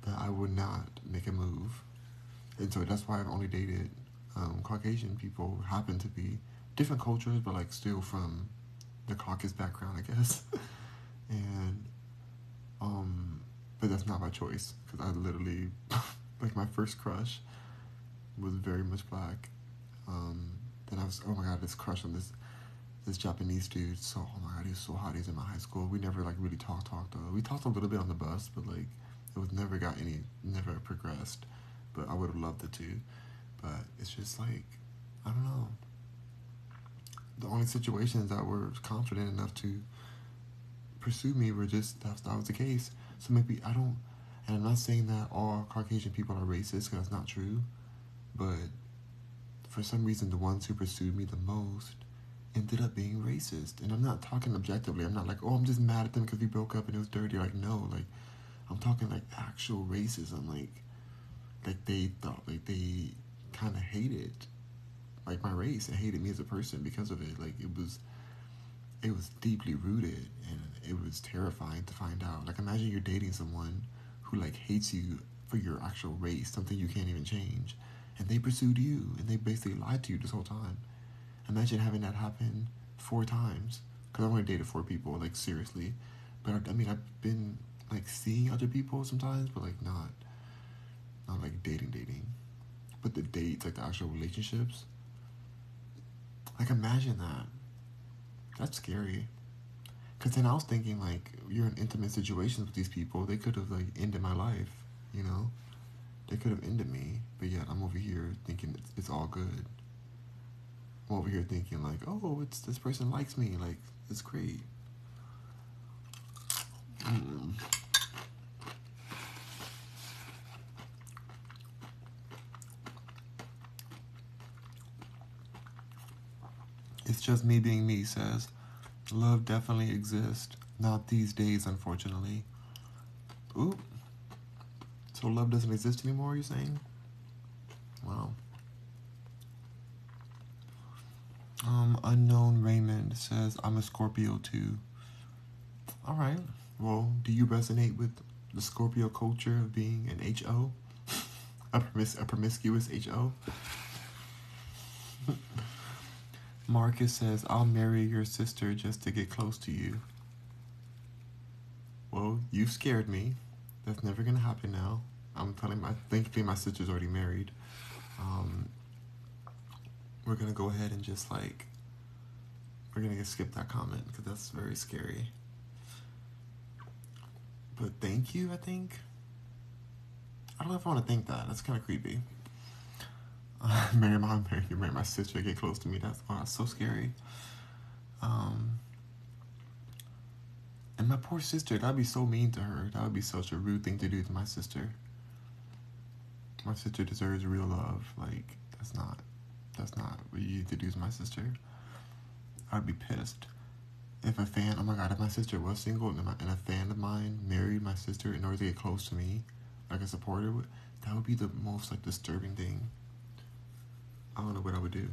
that I would not make a move. And so that's why I've only dated Caucasian people who happen to be different cultures, but still from the Caucasus background, I guess. And but that's not my choice, because I literally my first crush was very much black. Then I was, oh my god, this crush on this Japanese dude. So, oh my god, he was so hot. He's in my high school. We never really talked though. We talked a little bit on the bus, but it was never progressed. But I would have loved it too. But it's just I don't know. The only situations that were confident enough to pursued me were just, that was the case. So maybe I don't, and I'm not saying that all Caucasian people are racist, because that's not true, but for some reason the ones who pursued me the most ended up being racist. And I'm not talking objectively. I'm not like, oh, I'm just mad at them because we broke up and it was dirty. Like, no, like, I'm talking like actual racism. Like they thought, like they kind of hated like my race and hated me as a person because of it. Like it was deeply rooted, and it was terrifying to find out. Like, imagine you're dating someone who like hates you for your actual race, something you can't even change, and they pursued you and they basically lied to you this whole time. Imagine having that happen 4 times. Because I've only dated 4 people, like, seriously. But I mean, I've been like seeing other people sometimes, but like not like dating. But the dates, like the actual relationships, like, imagine that. That's scary. Because then I was thinking, like, you're in intimate situations with these people. They could have, like, ended my life, you know? They could have ended me. But yet I'm over here thinking it's all good. I'm over here thinking, like, oh, it's this person likes me. Like, it's great. It's just me being me, says. Love definitely exists. Not these days, unfortunately. Ooh. So love doesn't exist anymore, you're saying? Wow. Unknown Raymond says, I'm a Scorpio too. Alright. Well, do you resonate with the Scorpio culture of being an HO? a promiscuous HO? Marcus says, I'll marry your sister just to get close to you. Well, you scared me. That's never gonna happen now. I'm telling thankfully my sister's already married. We're gonna go ahead and just like, we're gonna skip that comment because that's very scary. But thank you, I think. I don't know if I want to think that. That's kind of creepy. Marry my sister, get close to me. That's so scary. And my poor sister, that'd be so mean to her. That would be such a rude thing to do to my sister. My sister deserves real love. Like, that's not what you need to do to my sister. I'd be pissed. If a fan, oh my god, if my sister was single and a fan of mine married my sister in order to get close to me, like a supporter, that would be the most like disturbing thing. I don't know what I would do.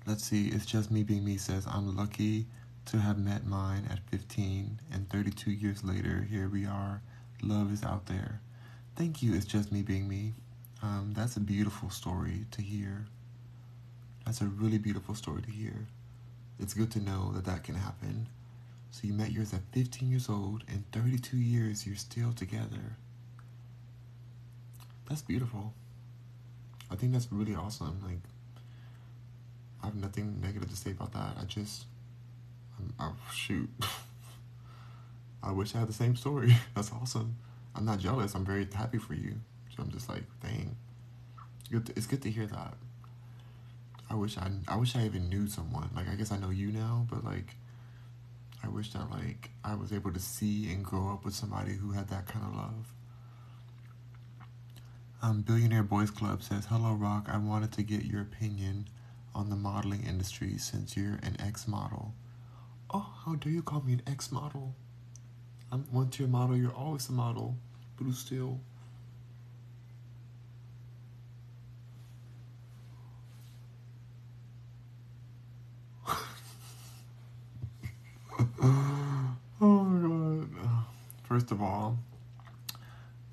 Let's see, it's just me being me says, I'm lucky to have met mine at 15, and 32 years later, here we are. Love is out there. Thank you, it's just me being me. That's a beautiful story to hear. That's a really beautiful story to hear. It's good to know that can happen. So you met yours at 15 years old, and 32 years you're still together. That's beautiful. I think that's really awesome. Like, I have nothing negative to say about that. Shoot. I wish I had the same story. That's awesome. I'm not jealous. I'm very happy for you. So I'm just like, dang. It's good to hear that. I wish I even knew someone. Like, I guess I know you now, but like, I wish that like I was able to see and grow up with somebody who had that kind of love. Billionaire Boys Club says, hello Rock, I wanted to get your opinion on the modeling industry since you're an ex-model. Oh, how dare you call me an ex-model? I'm once you're a model, you're always a model. Blue Steel. Oh my god. First of all,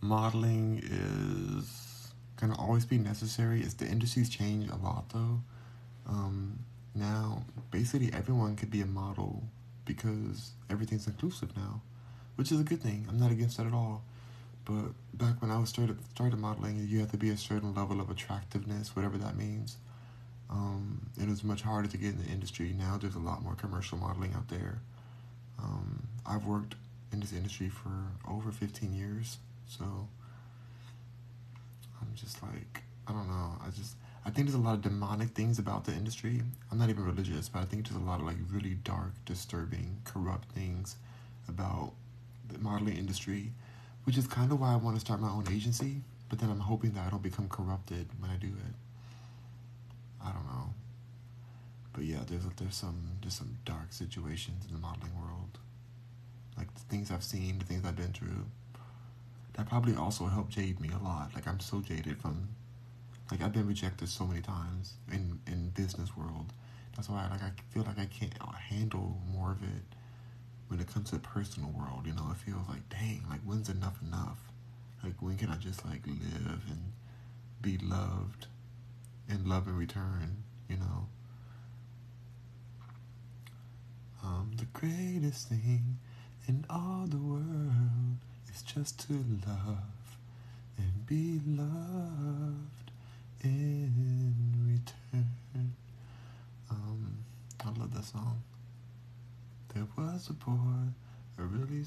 modeling is gonna always be necessary. The industry's changed a lot though. Now basically everyone could be a model because everything's inclusive now, which is a good thing. I'm not against that at all. But back when I was started modeling, you have to be a certain level of attractiveness, whatever that means. It was much harder to get in the industry. Now there's a lot more commercial modeling out there. I've worked in this industry for over 15 years, so I'm just like, I don't know. I think there's a lot of demonic things about the industry. I'm not even religious, but I think there's a lot of like really dark, disturbing, corrupt things about the modeling industry, which is kind of why I want to start my own agency. But then I'm hoping that I don't become corrupted when I do it. I don't know. But yeah, there's some dark situations in the modeling world. Like the things I've seen, the things I've been through. That probably also helped jade me a lot. Like I'm so jaded from, like I've been rejected so many times in business world. That's why I feel like I can't handle more of it when it comes to the personal world. You know, it feels like, dang, like when's enough enough? Like when can I just like live and be loved and love in return? You know. The greatest thing in all the world is just to love and be loved in return. I love that song. There was a boy, a really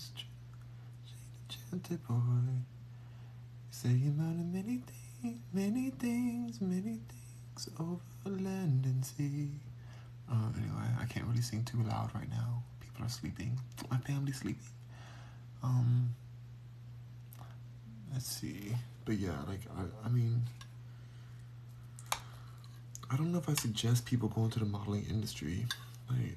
enchanted boy, saying many things over land and sea. Anyway, I can't really sing too loud right now. People are sleeping. My family's sleeping. Let's see. But yeah, like, I mean, I don't know if I suggest people go into the modeling industry. Like,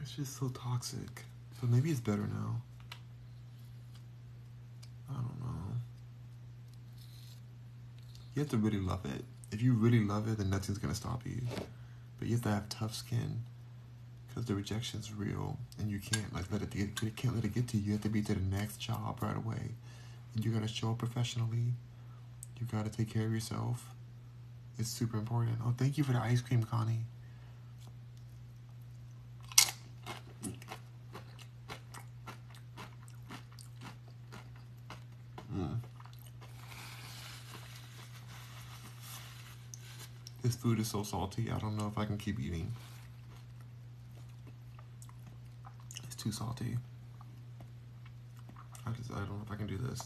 it's just so toxic. But maybe it's better now. I don't know. You have to really love it. If you really love it, then nothing's gonna stop you. But you have to have tough skin, because the rejection's real, and you can't like can't let it get to you. You have to be to the next job right away, and you gotta show up professionally. You gotta take care of yourself. It's super important. Oh, thank you for the ice cream, Connie. This food is so salty. I don't know if I can keep eating. It's too salty. I don't know if I can do this.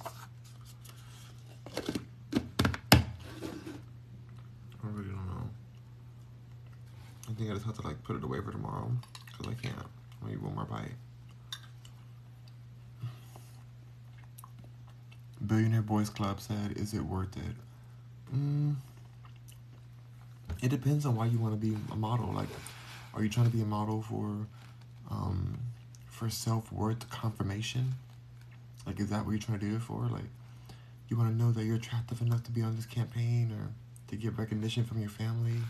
I really don't know. I think I just have to like put it away for tomorrow, because I can't. Maybe one more bite. Billionaire Boys Club said, "Is it worth it?" It depends on why you want to be a model. Like, are you trying to be a model for self-worth confirmation? Like, is that what you're trying to do it for? Like, you want to know that you're attractive enough to be on this campaign, or to get recognition from your family?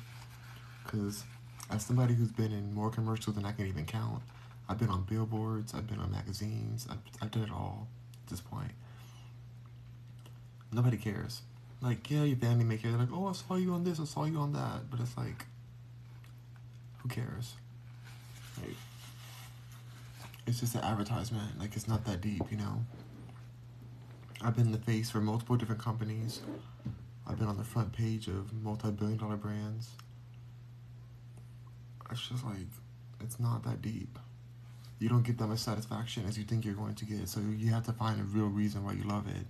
Because as somebody who's been in more commercials than I can even count, I've been on billboards, I've been on magazines, I've done it all at this point. Nobody cares. Like, yeah, your family may care. They're like, oh, I saw you on this, I saw you on that. But it's like, who cares? Like, it's just an advertisement. Like, it's not that deep, you know? I've been the face for multiple different companies. I've been on the front page of multi-billion-dollar brands. It's just like, it's not that deep. You don't get that much satisfaction as you think you're going to get. So you have to find a real reason why you love it.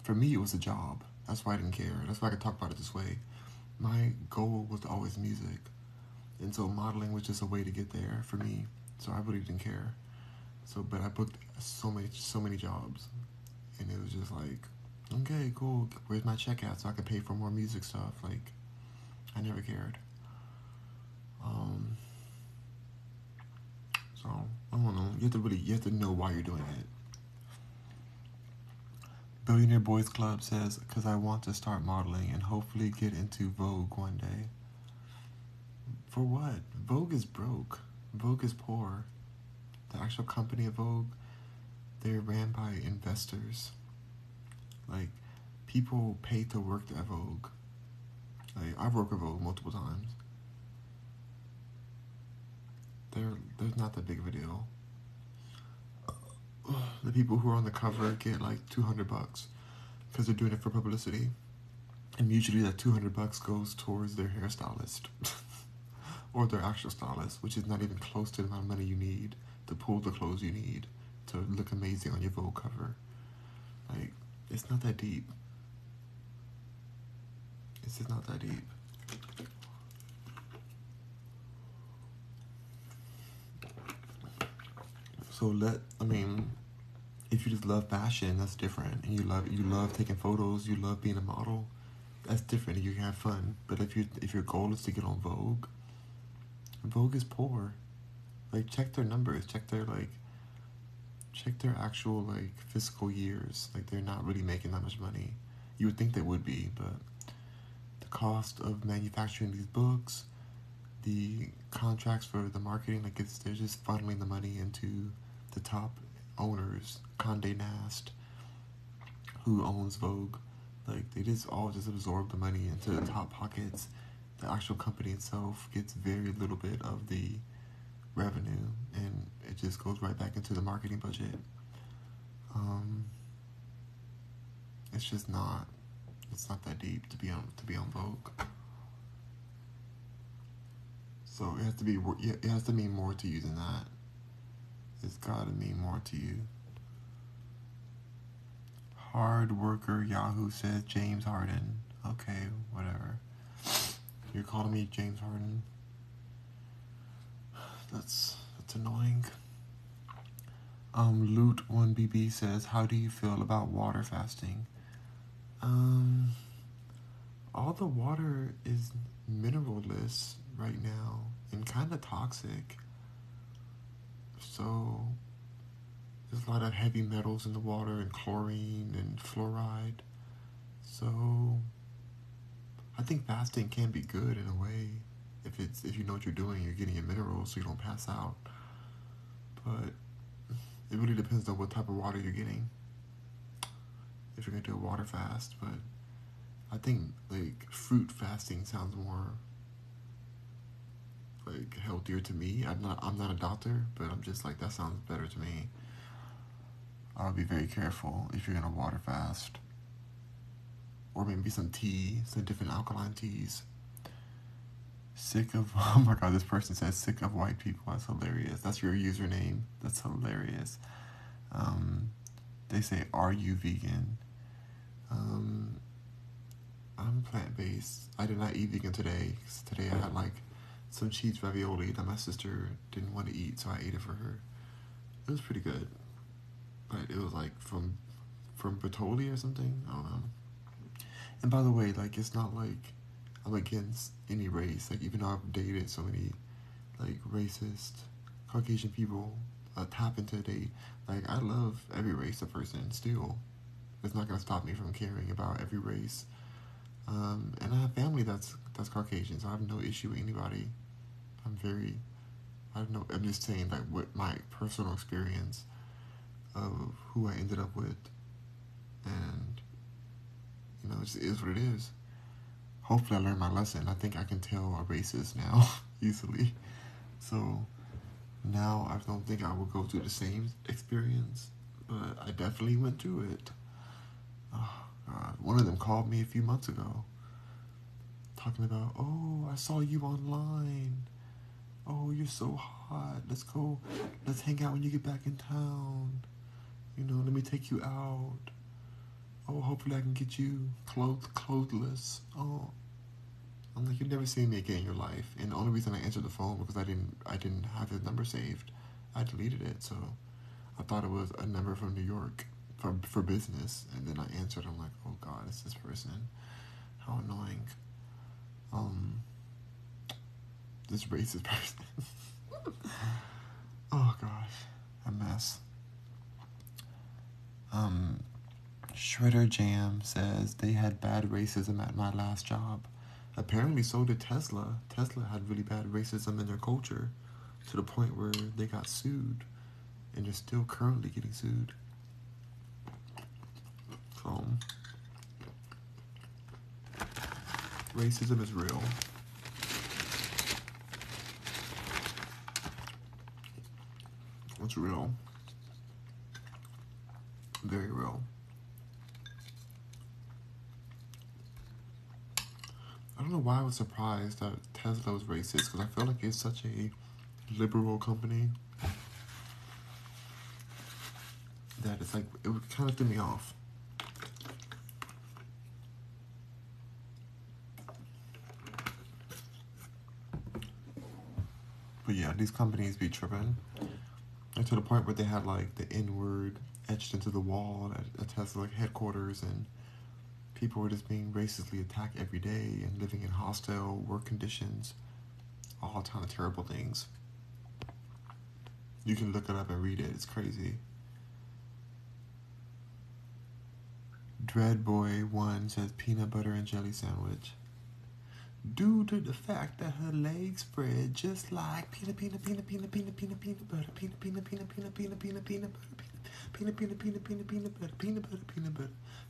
For me, it was a job. That's why I didn't care. That's why I could talk about it this way. My goal was always music. And so modeling was just a way to get there for me. So I really didn't care. But I booked so many jobs. And it was just like, okay, cool. Where's my check at so I could pay for more music stuff? Like, I never cared. So, I don't know. You have to know why you're doing it. Billionaire Boys Club says, because I want to start modeling and hopefully get into Vogue one day. For what? Vogue is broke. Vogue is poor. The actual company of Vogue, they're ran by investors. Like, people pay to work at Vogue. Like, I've worked at Vogue multiple times. There's not that big of a deal. The people who are on the cover get like $200 because they're doing it for publicity, and usually that $200 goes towards their hairstylist or their actual stylist, which is not even close to the amount of money you need to pull the clothes you need to look amazing on your Vogue cover. Like, it's not that deep. It's just not that deep. So if you just love fashion, that's different. And you love taking photos, you love being a model, that's different. You can have fun. But if your goal is to get on Vogue, Vogue is poor. Like, check their numbers, check their actual fiscal years. Like, they're not really making that much money. You would think they would be, but the cost of manufacturing these books, the contracts for the marketing, they're just funneling the money into the top owners, Condé Nast, who owns Vogue. They just all just absorb the money into the top pockets. The actual company itself gets very little bit of the revenue, and it just goes right back into the marketing budget. It's just not. It's not that deep to be on Vogue. So it has to mean more to you than that. It's gotta mean more to you. Hard worker Yahoo says James Harden. Okay, whatever. You're calling me James Harden? That's annoying. Loot1BB says, how do you feel about water fasting? All the water is mineralless right now and kind of toxic. So there's a lot of heavy metals in the water and chlorine and fluoride. So I think fasting can be good in a way. If you know what you're doing, you're getting your minerals so you don't pass out. But it really depends on what type of water you're getting, if you're gonna do a water fast. But I think fruit fasting sounds more healthier to me. I'm not a doctor, but I'm just that sounds better to me. I'll be very careful if you're gonna water fast, or maybe some tea, some different alkaline teas. Sick of, oh my god, this person says sick of white people. That's hilarious. That's your username. That's hilarious. They say, are you vegan? I'm plant-based. I did not eat vegan today, because today I had some cheese ravioli that my sister didn't want to eat, so I ate it for her. It was pretty good, but it was from Bertolli or something. I don't know. And by the way, it's not I'm against any race. Even though I've dated so many racist Caucasian people, tap into date. I love every race of person still. It's not gonna stop me from caring about every race. And I have family that's Caucasian, so I have no issue with anybody. I'm just saying what my personal experience of who I ended up with, and it just is what it is. Hopefully I learned my lesson. I think I can tell a racist now easily. So now I don't think I will go through the same experience, but I definitely went through it. Oh God, one of them called me a few months ago, talking about, oh, I saw you online. Oh, you're so hot. Let's hang out when you get back in town. Let me take you out. Oh, hopefully I can get you clothless. Oh, I'm you've never seen me again in your life. And the only reason I answered the phone because I didn't have his number saved. I deleted it, so I thought it was a number from New York for business. And then I answered. I'm like, oh God, it's this person. How annoying. This racist person. Oh gosh, a mess. Shredder Jam says they had bad racism at my last job. Apparently so did Tesla. Tesla had really bad racism in their culture to the point where they got sued, and they're still currently getting sued. So racism is real. It's real. Very real. I don't know why I was surprised that Tesla was racist, because I feel like it's such a liberal company that it's it kind of threw me off. But yeah, these companies be tripping. And to the point where they had like the N-word etched into the wall at Tesla like headquarters, and people were just being racistly attacked every day and living in hostile work conditions. All kind of terrible things. You can look it up and read it. It's crazy. Dreadboy1 says peanut butter and jelly sandwich. Due to the fact that her legs spread just like peanut butter, peanut butter, peanut butter,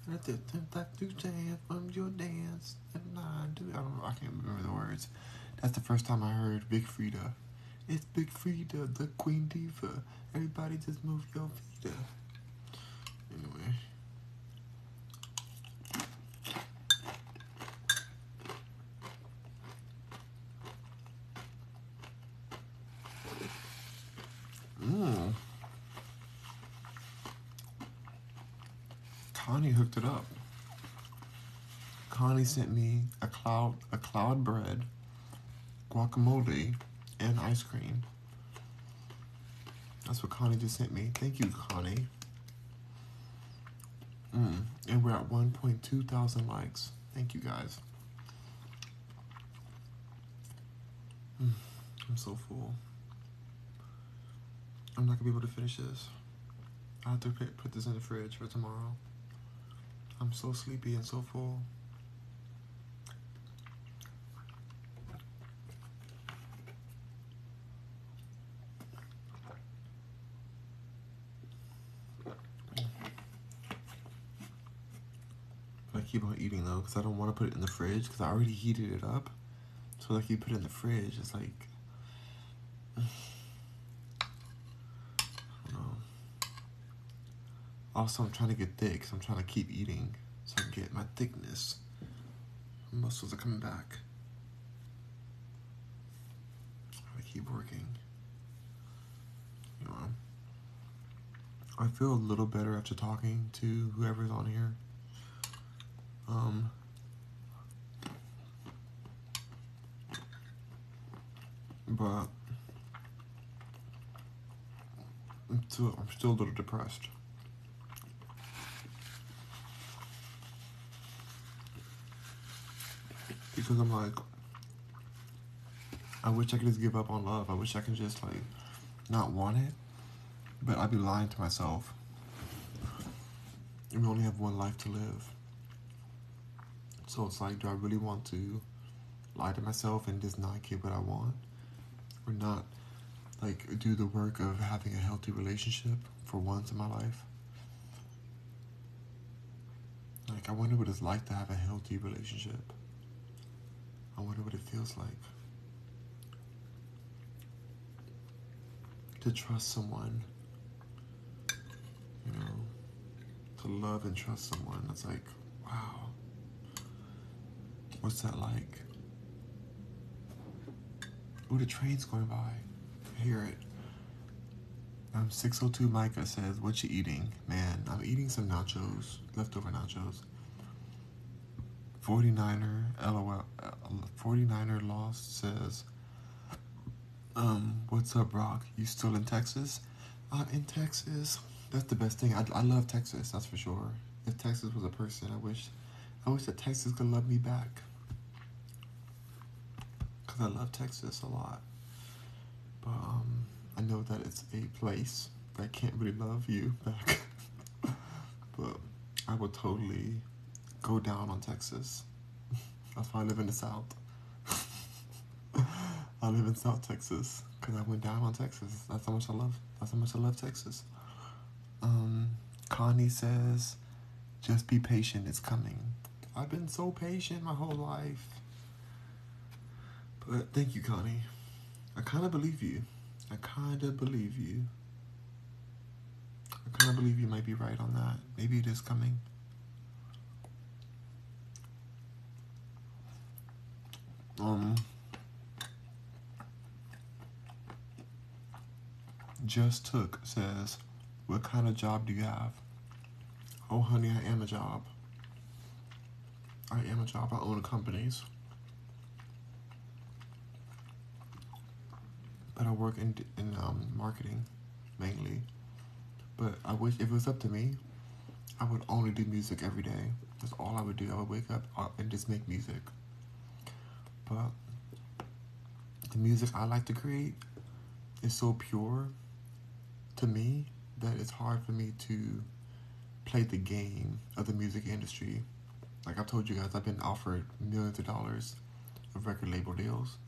And I said, that do dance from your dance. And I don't know, I can't remember the words. That's the first time I heard Big Frida. It's Big Frida, the Queen Diva. Everybody just move your feet up. Anyway. Connie hooked it up. Connie sent me a cloud bread, guacamole, and ice cream. That's what Connie just sent me. Thank you, Connie. And we're at 1.2 thousand likes. Thank you, guys. I'm so full. I'm not gonna be able to finish this. I have to put this in the fridge for tomorrow. I'm so sleepy and so full. But I keep on eating though, because I don't want to put it in the fridge, because I already heated it up. So like you put it in the fridge, it's like, I don't know. Also, I'm trying to get thick, so I'm trying to keep eating so I can get my thickness. My muscles are coming back. I keep working. You know, I feel a little better after talking to whoever's on here. But I'm still a little depressed. Because I'm like, I wish I could just give up on love. I wish I could just like not want it. But I'd be lying to myself. And we only have one life to live. So it's like, do I really want to lie to myself and just not get what I want? Or not like do the work of having a healthy relationship for once in my life? Like, I wonder what it's like to have a healthy relationship. I wonder what it feels like to trust someone, you know, to love and trust someone. It's like, wow, what's that like? Ooh, the train's going by. I hear it. 602 Micah says, what you eating? Man, I'm eating some nachos, leftover nachos. 49er, LOL, 49er Lost says, what's up, Rock? You still in Texas? I'm in Texas. That's the best thing. I love Texas, that's for sure. If Texas was a person, I wish that Texas could love me back. Because I love Texas a lot. But I know that it's a place that can't really love you back. But I would totally go down on Texas. That's why I live in the South. I live in South Texas because I went down on Texas. That's how much I love Texas. Connie says, just be patient, it's coming. I've been so patient my whole life. But thank you, Connie. I kind of believe you. I kind of believe you might be right on that. Maybe it is coming. Just Took says, what kind of job do you have? Oh, honey, I am a job. I own companies. but I work in marketing mainly. But I wish if it was up to me, I would only do music every day. That's all I would do. I would wake up and just make music. But the music I like to create is so pure to me that it's hard for me to play the game of the music industry. Like I've told you guys, I've been offered millions of dollars of record label deals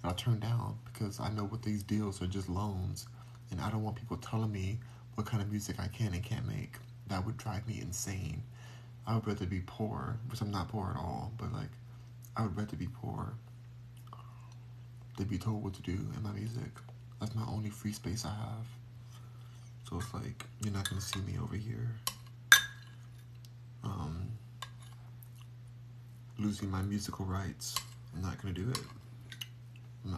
that I turned down because I know what these deals are just loans, and I don't want people telling me what kind of music I can and can't make. That would drive me insane. I would rather be poor, which I'm not poor at all, but like I would rather be poor than be told what to do in my music. That's my only free space I have. So it's like you're not gonna see me over here losing my musical rights. I'm not gonna do it.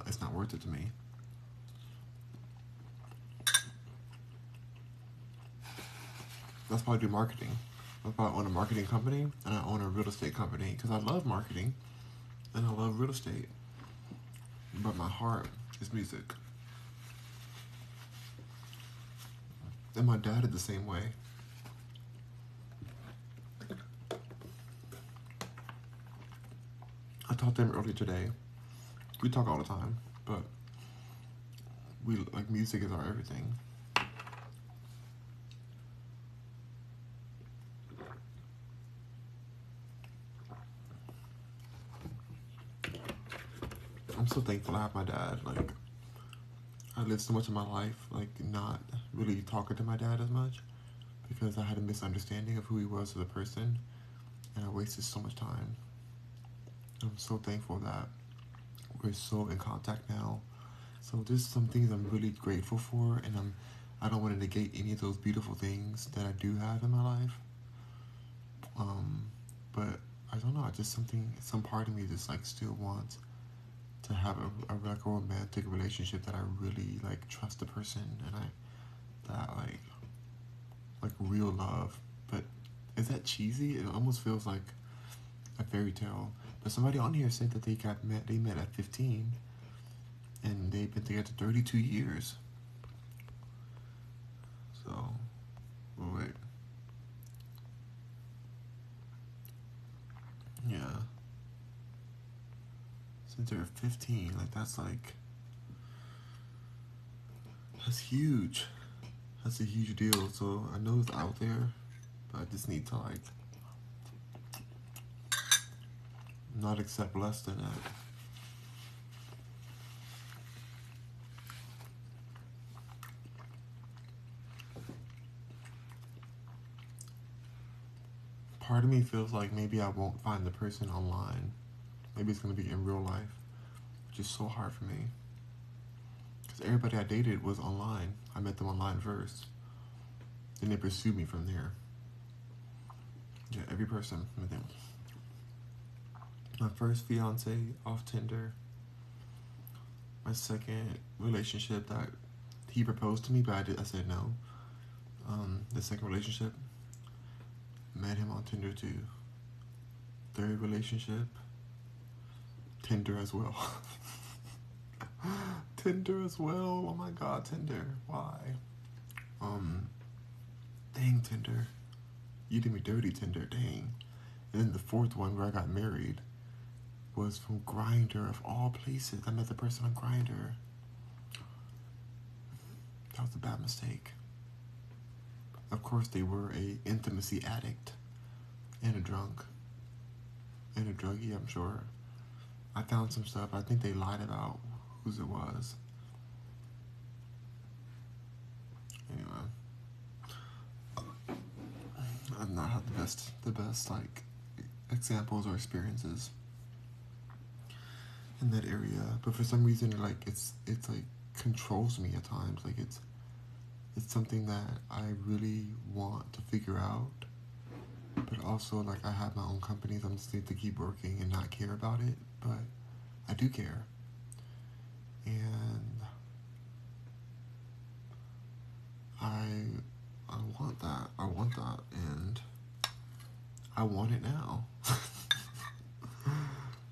It's not worth it to me. That's why I do marketing. That's why I own a marketing company and I own a real estate company because I love marketing and I love real estate. But my heart is music. And my dad is the same way. I talked to him earlier today. We talk all the time, but we like music is our everything. I'm so thankful I have my dad. Like I lived so much of my life like not really talking to my dad as much because I had a misunderstanding of who he was as a person and I wasted so much time. I'm so thankful that we're so in contact now. So there's some things I'm really grateful for, and I don't want to negate any of those beautiful things that I do have in my life. But I don't know. I just some part of me just like still wants to have a romantic relationship that I really like trust the person and that like real love. But is that cheesy? It almost feels like a fairy tale. But somebody on here said that they met at 15 and they've been together 32 years. So, wait. Yeah. Since they're 15, like that's huge. That's a huge deal. So I know it's out there, but I just need to like not accept less than that. Part of me feels like maybe I won't find the person online. Maybe it's going to be in real life, which is so hard for me. Because everybody I dated was online. I met them online first. Then they pursued me from there. Yeah, every person. My first fiance off Tinder. My second relationship that he proposed to me, but I said no. The second relationship, met him on Tinder too. Third relationship, Tinder as well. Tinder as well. Oh my God, Tinder. Why? Dang, Tinder. You did me dirty, Tinder. Dang. And then the fourth one where I got married was from Grindr of all places. I met the person on Grindr. That was a bad mistake. Of course, they were a intimacy addict and a drunk and a druggie, I'm sure. I found some stuff. I think they lied about whose it was. Anyway, I've not had the best like examples or experiences in that area. But for some reason, it's like controls me at times. Like it's something that I really want to figure out. But also, like, I have my own companies. I'm just need to keep working and not care about it. But I do care. And I want that. I want that. And I want it now.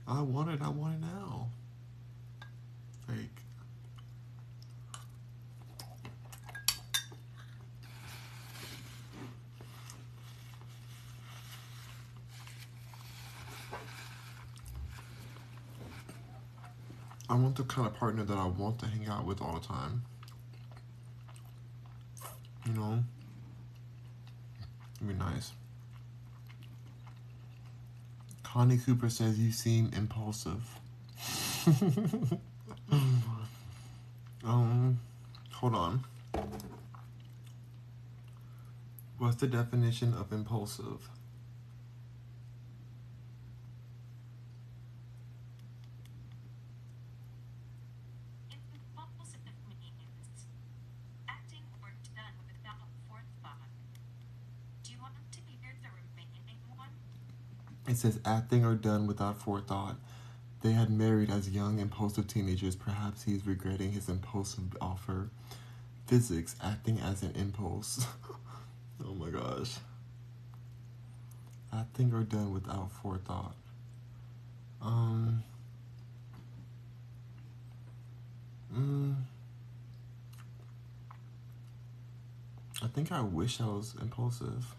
I want it now. Like, I want the kind of partner that I want to hang out with all the time. You know? It'd be nice. Connie Cooper says you seem impulsive. Hold on. What's the definition of impulsive? Impulsive means acting or done without forethought. Do you want to hear the remaining one? It says acting or done without forethought. They had married as young, impulsive teenagers. Perhaps he's regretting his impulsive offer. Physics, acting as an impulse. Oh my gosh. Acting or done without forethought. I think I wish I was impulsive.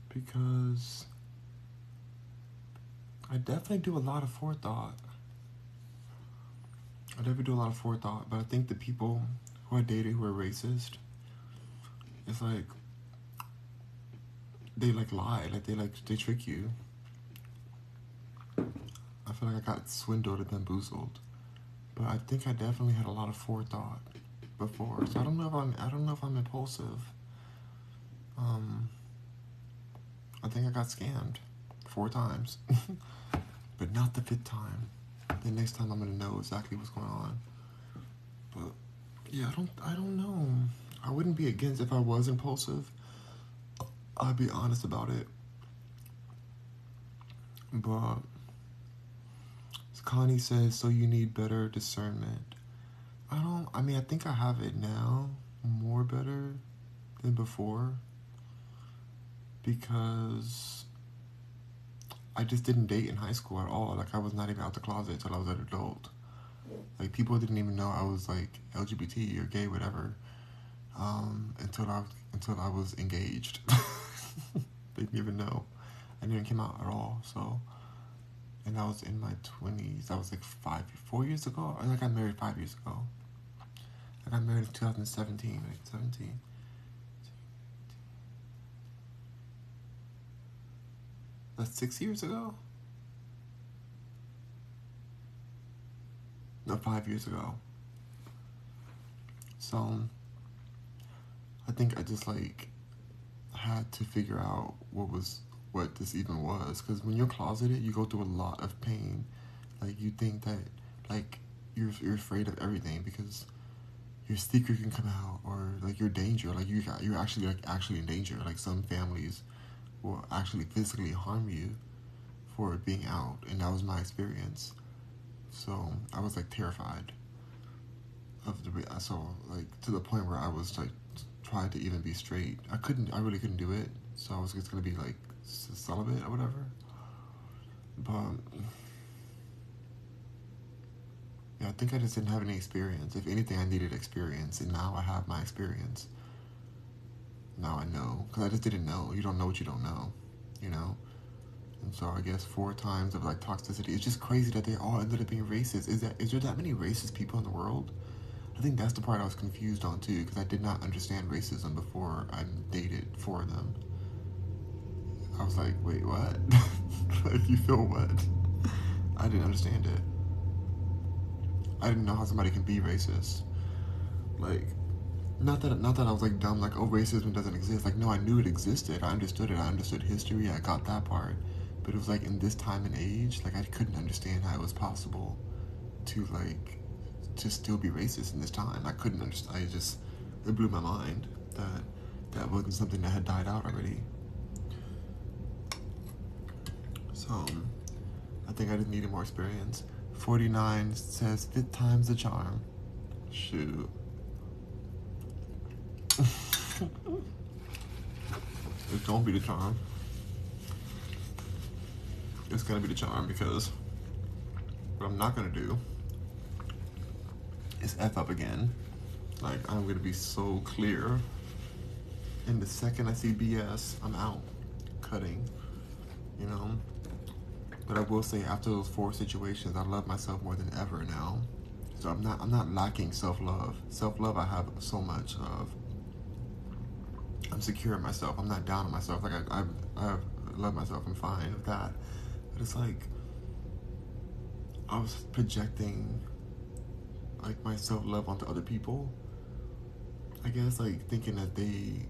Because I definitely do a lot of forethought. But I think the people who I dated who are racist, it's like they like lie, they trick you. I feel like I got swindled and bamboozled. But I think I definitely had a lot of forethought before. So I don't know if I'm impulsive. I think I got scammed 4 times. But not the 5th time. The next time I'm gonna know exactly what's going on. But yeah, I don't know. I wouldn't be against if I was impulsive. I'd be honest about it. But Connie says, so you need better discernment. I think I have it now more better than before. Because I just didn't date in high school at all. Like, I was not even out the closet until I was an adult. Like, people didn't even know I was, like, LGBT or gay, whatever, until I was engaged. They didn't even know. I didn't came out at all, so. And I was in my 20s. That was, like, 4 years ago. I got married 5 years ago. I got married in 2017, like, 17. That's 6 years ago? No, 5 years ago. So, I think I just, like, had to figure out what this even was. Because when you're closeted, you go through a lot of pain. Like, you think that, like, you're afraid of everything because your secret can come out, or, like, your danger. Like, you're actually in danger. Like, some families will actually physically harm you for being out. And that was my experience. So, I was, like, terrified like, to the point where I was, like, trying to even be straight. I really couldn't do it. So I was just gonna be, like, celibate or whatever. But yeah, I think I just didn't have any experience. If anything, I needed experience, and now I have my experience. Now I know, because I just didn't know. You don't know what you don't know, you know? And so I guess 4 times of, like, toxicity. It's just crazy that they all ended up being racist. Is there that many racist people in the world? I think that's the part I was confused on, too, because I did not understand racism before I dated 4 of them. I was like, wait, what? Like, you feel what? I didn't understand it. I didn't know how somebody can be racist. Like, not that I was, like, dumb, like, oh, racism doesn't exist. Like, no, I knew it existed. I understood it. I understood history. I got that part. But it was, like, in this time and age, like, I couldn't understand how it was possible to, like, to still be racist in this time. I couldn't understand. It blew my mind that wasn't something that had died out already. So, I think I just needed more experience. 49 says 5th time's the charm. Shoot. It's gonna be the charm. It's gonna be the charm, because what I'm not gonna do is F up again. Like, I'm gonna be so clear. And the second I see BS, I'm out. Cutting. You know? But I will say, after those 4 situations, I love myself more than ever now. So I'm not lacking self love. Self love I have so much of. I'm secure in myself. I'm not down on myself. Like I love myself. I'm fine with that. But it's like I was projecting like my self love onto other people. I guess like thinking that they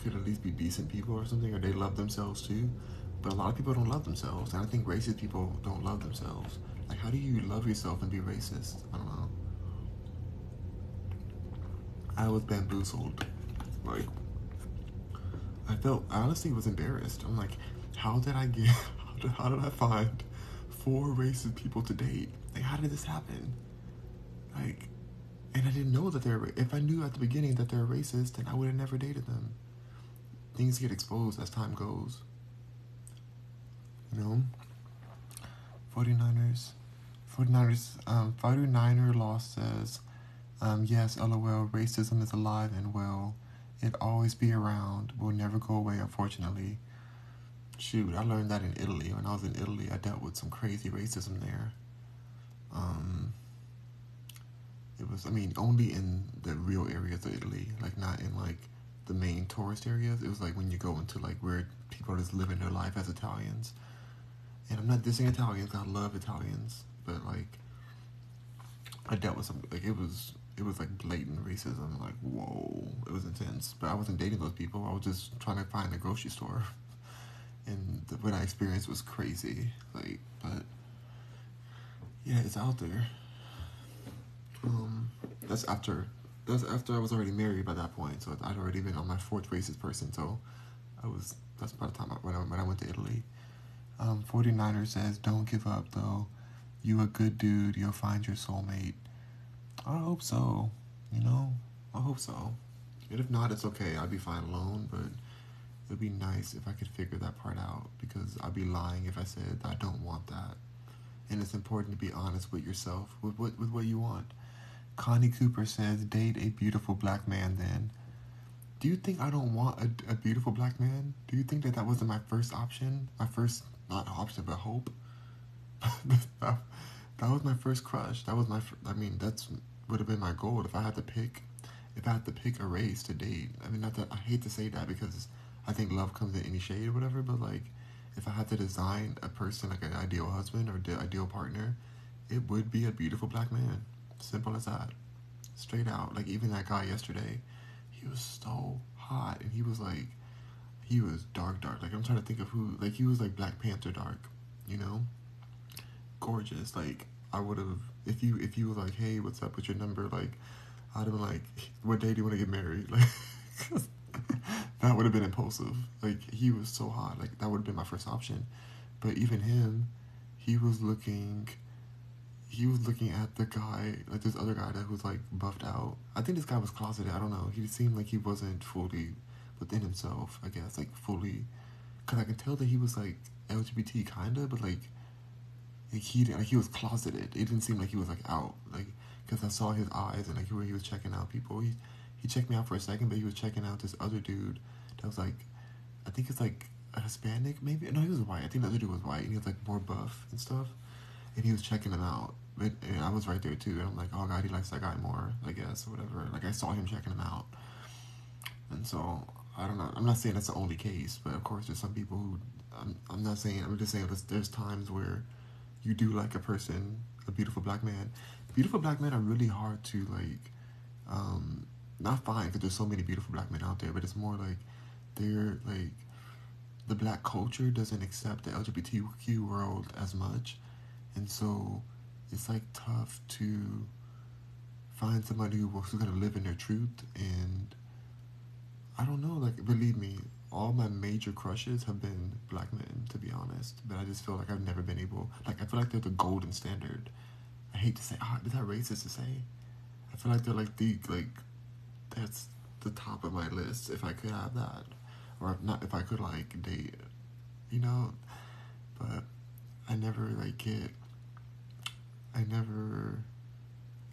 could at least be decent people or something, or they love themselves too. But a lot of people don't love themselves, and I think racist people don't love themselves. Like, how do you love yourself and be racist? I don't know. I was bamboozled. Like, I honestly was embarrassed. I'm like, how did I get, how did I find 4 racist people to date? Like, how did this happen? Like, and I didn't know that if I knew at the beginning that they're racist, then I would have never dated them. Things get exposed as time goes. You know? 49ers. 49er Lost says, yes, LOL, racism is alive and well. It always be around, will never go away, unfortunately. Shoot, I learned that in Italy. When I was in Italy, I dealt with some crazy racism there. It was, only in the real areas of Italy, like not in like the main tourist areas. It was like when you go into like where people are just living their life as Italians. And I'm not dissing Italians, I love Italians, but like I dealt with some, like it was like blatant racism, like whoa, it was intense. But I wasn't dating those people. I was just trying to find a grocery store, and what I experienced was crazy. Like, but yeah, it's out there. Um, that's after I was already married by that point, so I'd already been on my 4th racist person. So that's by the time when I went to Italy. 49er says, don't give up though. You a good dude. You'll find your soulmate. I hope so. You know, I hope so. And if not, it's okay. I'd be fine alone, but it'd be nice if I could figure that part out, because I'd be lying if I said I don't want that. And it's important to be honest with yourself, with what you want. Connie Cooper says, date a beautiful black man then. Do you think I don't want a beautiful black man? Do you think that wasn't my first option? My first, not option, but hope? that, that was my first crush. That was that's would have been my goal if I had to pick. If I had to pick a race to date. Not that I hate to say that, because I think love comes in any shade or whatever, but like, if I had to design a person, like an ideal husband or ideal partner, it would be a beautiful black man. Simple as that. Straight out. Like, even that guy yesterday, he was so hot, and he was dark. Like, I'm trying to think of who, like, he was like Black Panther dark, you know? Gorgeous. Like, I would have, if you was like, hey, what's up with your number? Like, I'd have been like, what day do you want to get married? Like, that would have been impulsive. Like, he was so hot. Like, that would have been my first option. But even him, he was looking at the guy, like this other guy that was like buffed out. I think this guy was closeted. I don't know. He seemed like he wasn't fully within himself, I guess, like fully. Because I could tell that he was like LGBT kinda, but like he was closeted. It didn't seem like he was like out. Like, because I saw his eyes and like where he was checking out people. He checked me out for a second, but he was checking out this other dude that was like, I think it's like a Hispanic maybe. No, he was white. I think the other dude was white, and he was like more buff and stuff. And he was checking him out. But and I was right there too, and I'm like, oh god, he likes that guy more, I guess, or whatever. Like, I saw him checking him out, and so I don't know. I'm not saying that's the only case, but of course, there's some people who I'm not saying. I'm just saying there's times where you do like a person, a beautiful black man. Beautiful black men are really hard to like, not find, because there's so many beautiful black men out there. But it's more like they're like, the black culture doesn't accept the LGBTQ world as much, and so it's like tough to find somebody who's gonna live in their truth. And I don't know, like, believe me, all my major crushes have been black men, to be honest. But I just feel like I've never been able, like, I feel like they're the golden standard. I hate to say, is that racist to say? I feel like they're like that's the top of my list if I could have that, or if I could like date, you know. But I never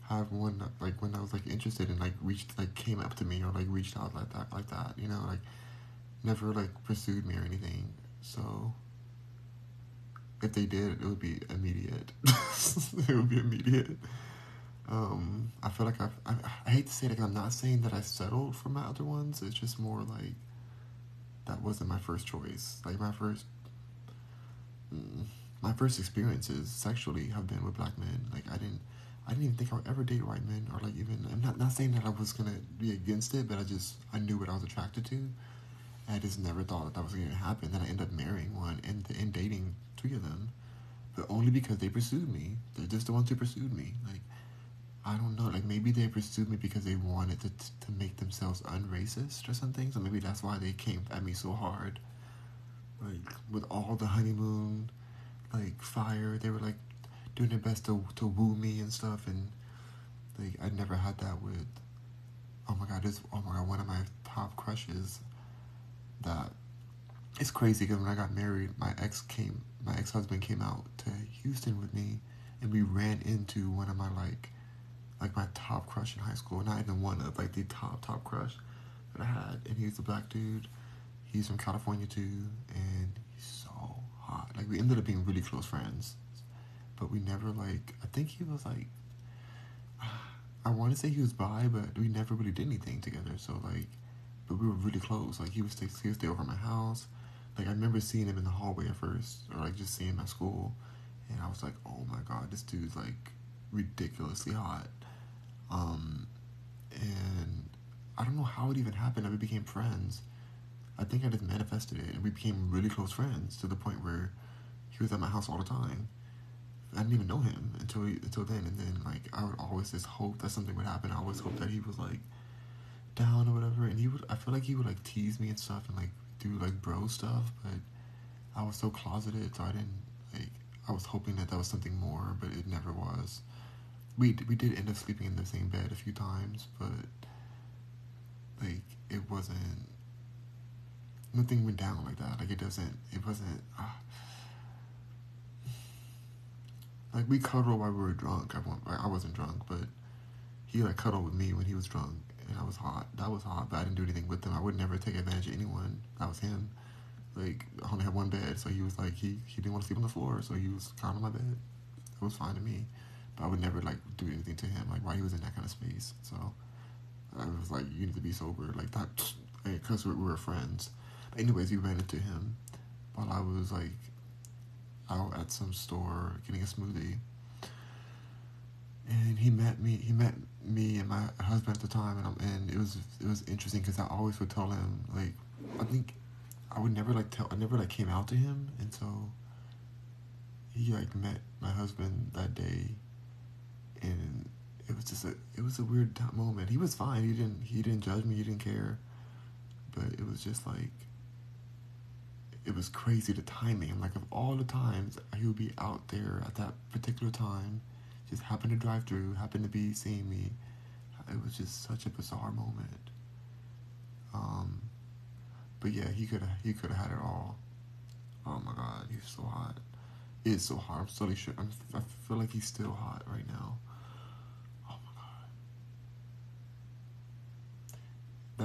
have one that, like, when I was like interested and like came up to me or like reached out like that, you know, like never like pursued me or anything. So If they did, it would be immediate. It would be immediate. I feel like I hate to say it, like I'm not saying that I settled for my other ones. It's just more like that wasn't my first choice. Like mm, my first experiences sexually have been with black men. Like I didn't even think I would ever date white men, or like even I'm not saying that I was gonna be against it, but I knew what I was attracted to. And I just never thought that was gonna happen. Then I ended up marrying one and dating three of them, but only because they pursued me. They're just the ones who pursued me. Like I don't know. Like maybe they pursued me because they wanted to make themselves unracist or something. So maybe that's why they came at me so hard. Like with all the honeymoon, like fire, they were like doing their best to woo me and stuff. And like I never had that with. Oh my god, one of my top crushes. That it's crazy because when I got married, my ex husband came out to Houston with me, and we ran into one of my like my top crush in high school. Not even one of like the top crush that I had, and he's a black dude. He's from California too, and he's so hot. Like we ended up being really close friends, but we never like. I think he was like. I want to say he was bi, but we never really did anything together. So like, but we were really close. Like he would stay over at my house. Like I remember seeing him in the hallway at first, or like just seeing him at school, and I was like, oh my god, this dude's like ridiculously hot. Um, and I don't know how it even happened that we became friends. I think I just manifested it, and we became really close friends to the point where he was at my house all the time. I didn't even know him until then, and then like I would always just hope that something would happen. I always hope that he was like down or whatever, and he would. I feel like he would like tease me and stuff and like do like bro stuff, but I was so closeted, so I didn't like. I was hoping that was something more, but it never was. We did end up sleeping in the same bed a few times, but like it wasn't. Nothing went down like that. Like it doesn't. It wasn't. Like we cuddled while we were drunk. I wasn't drunk, but he like cuddled with me when he was drunk, and I was hot. That was hot, but I didn't do anything with him. I would never take advantage of anyone. That was him. Like I only had one bed, so he was like he didn't want to sleep on the floor, so he was kind of my bed. It was fine to me, but I would never like do anything to him like while he was in that kind of space. So I was like, you need to be sober, like that, because we were friends. But anyways, we ran into him while I was like out at some store getting a smoothie, and he met me. He met me and my husband at the time, and it was interesting because I always would tell him like I think I would never like tell I never like came out to him, and so he like met my husband that day, and it was a weird moment. He was fine. He didn't judge me. He didn't care, but it was just like it was crazy the timing. Like of all the times he would be out there at that particular time, just happened to drive through, happened to be seeing me. It was just such a bizarre moment. Um, but yeah, he could have had it all. Oh my god, he's so hot. He is so hot. I'm still sure. I feel like he's still hot right now. Oh my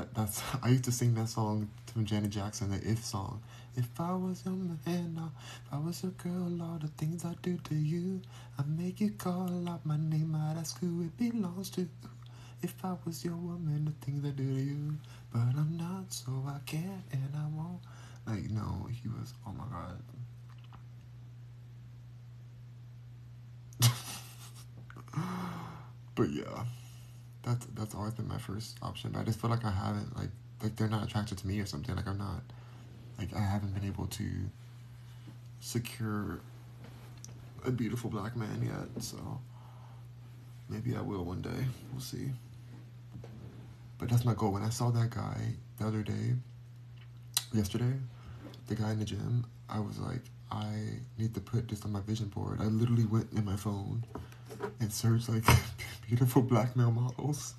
god. That's I used to sing that song from Janet Jackson, the If song. If I was your man, if I was your girl, all the things I do to you, I make you call out my name, I'd ask who it belongs to. If I was your woman, the things I do to you, but I'm not, so I can't and I won't. Like no, he was. Oh my god. But yeah, that's always been my first option. But I just feel like I haven't like they're not attracted to me or something. Like I'm not like I haven't been able to secure a beautiful black man yet. So maybe I will one day. We'll see. But that's my goal. When I saw that guy the other day, yesterday, the guy in the gym, I was like, I need to put this on my vision board. I literally went in my phone and searched like beautiful black male models.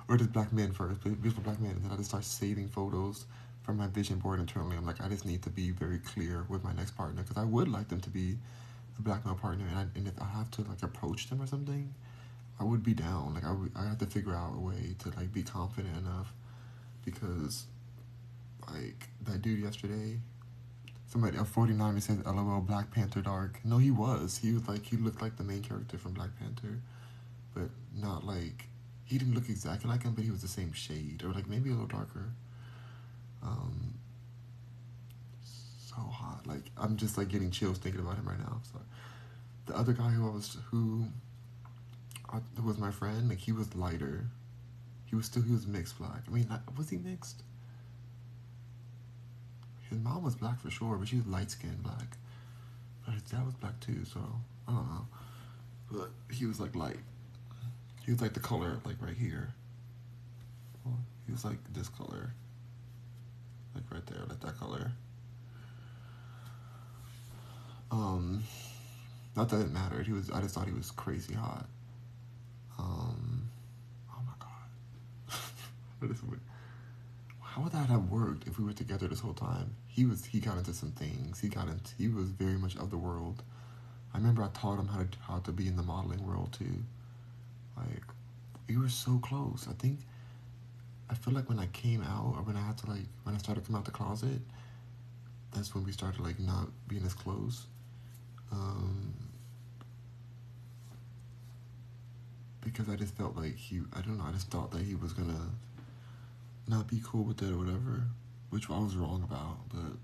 Or just black men first, but beautiful black men. And then I just start saving photos from my vision board internally. I'm like, I just need to be very clear with my next partner because I would like them to be a black male partner. And if I have to like approach them or something, I would be down. Like I have to figure out a way to like be confident enough because like that dude yesterday, Somebody a 49er says, "LOL, Black Panther dark." No, he was. He was like he looked like the main character from Black Panther, but not like he didn't look exactly like him, but he was the same shade or like maybe a little darker. Um, so hot. Like I'm just like getting chills thinking about him right now. So the other guy who was my friend, like he was lighter. He was mixed black. I mean, was he mixed? His mom was black for sure, but she was light skinned black. But his dad was black too, so I don't know. But he was like light. He was like the color, like right here. Well, he was like this color, like right there, like that color. Um, Not that it mattered. He was. I just thought he was crazy hot. Oh my god. That is weird. How would that have worked if we were together this whole time? He got into some things. He was very much of the world. I remember I taught him how to be in the modeling world too. Like we were so close. I feel like when I came out or when I had to like when I started coming out the closet, that's when we started like not being as close. Um, because I just felt like I don't know, I just thought that he was gonna not be cool with it or whatever, which I was wrong about. But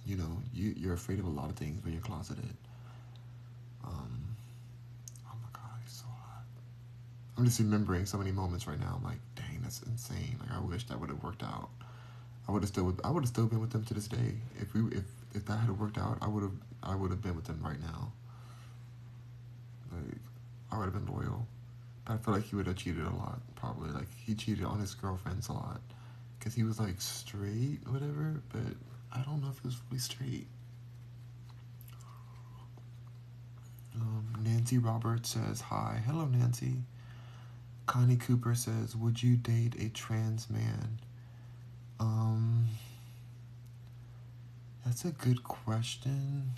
you know, you're afraid of a lot of things when you're closeted. Um, oh my god, he's so hot. I'm just remembering so many moments right now. I'm like, dang, that's insane. Like I wish that would have worked out. I would have still been with them to this day. If that had worked out, I would have been with them right now. Like I would have been loyal. But I feel like he would have cheated a lot. Probably like he cheated on his girlfriends a lot because he was like straight or whatever. But I don't know if he was fully straight. Nancy Roberts says hi. Hello, Nancy. Connie Cooper says, would you date a trans man? Um, that's a good question.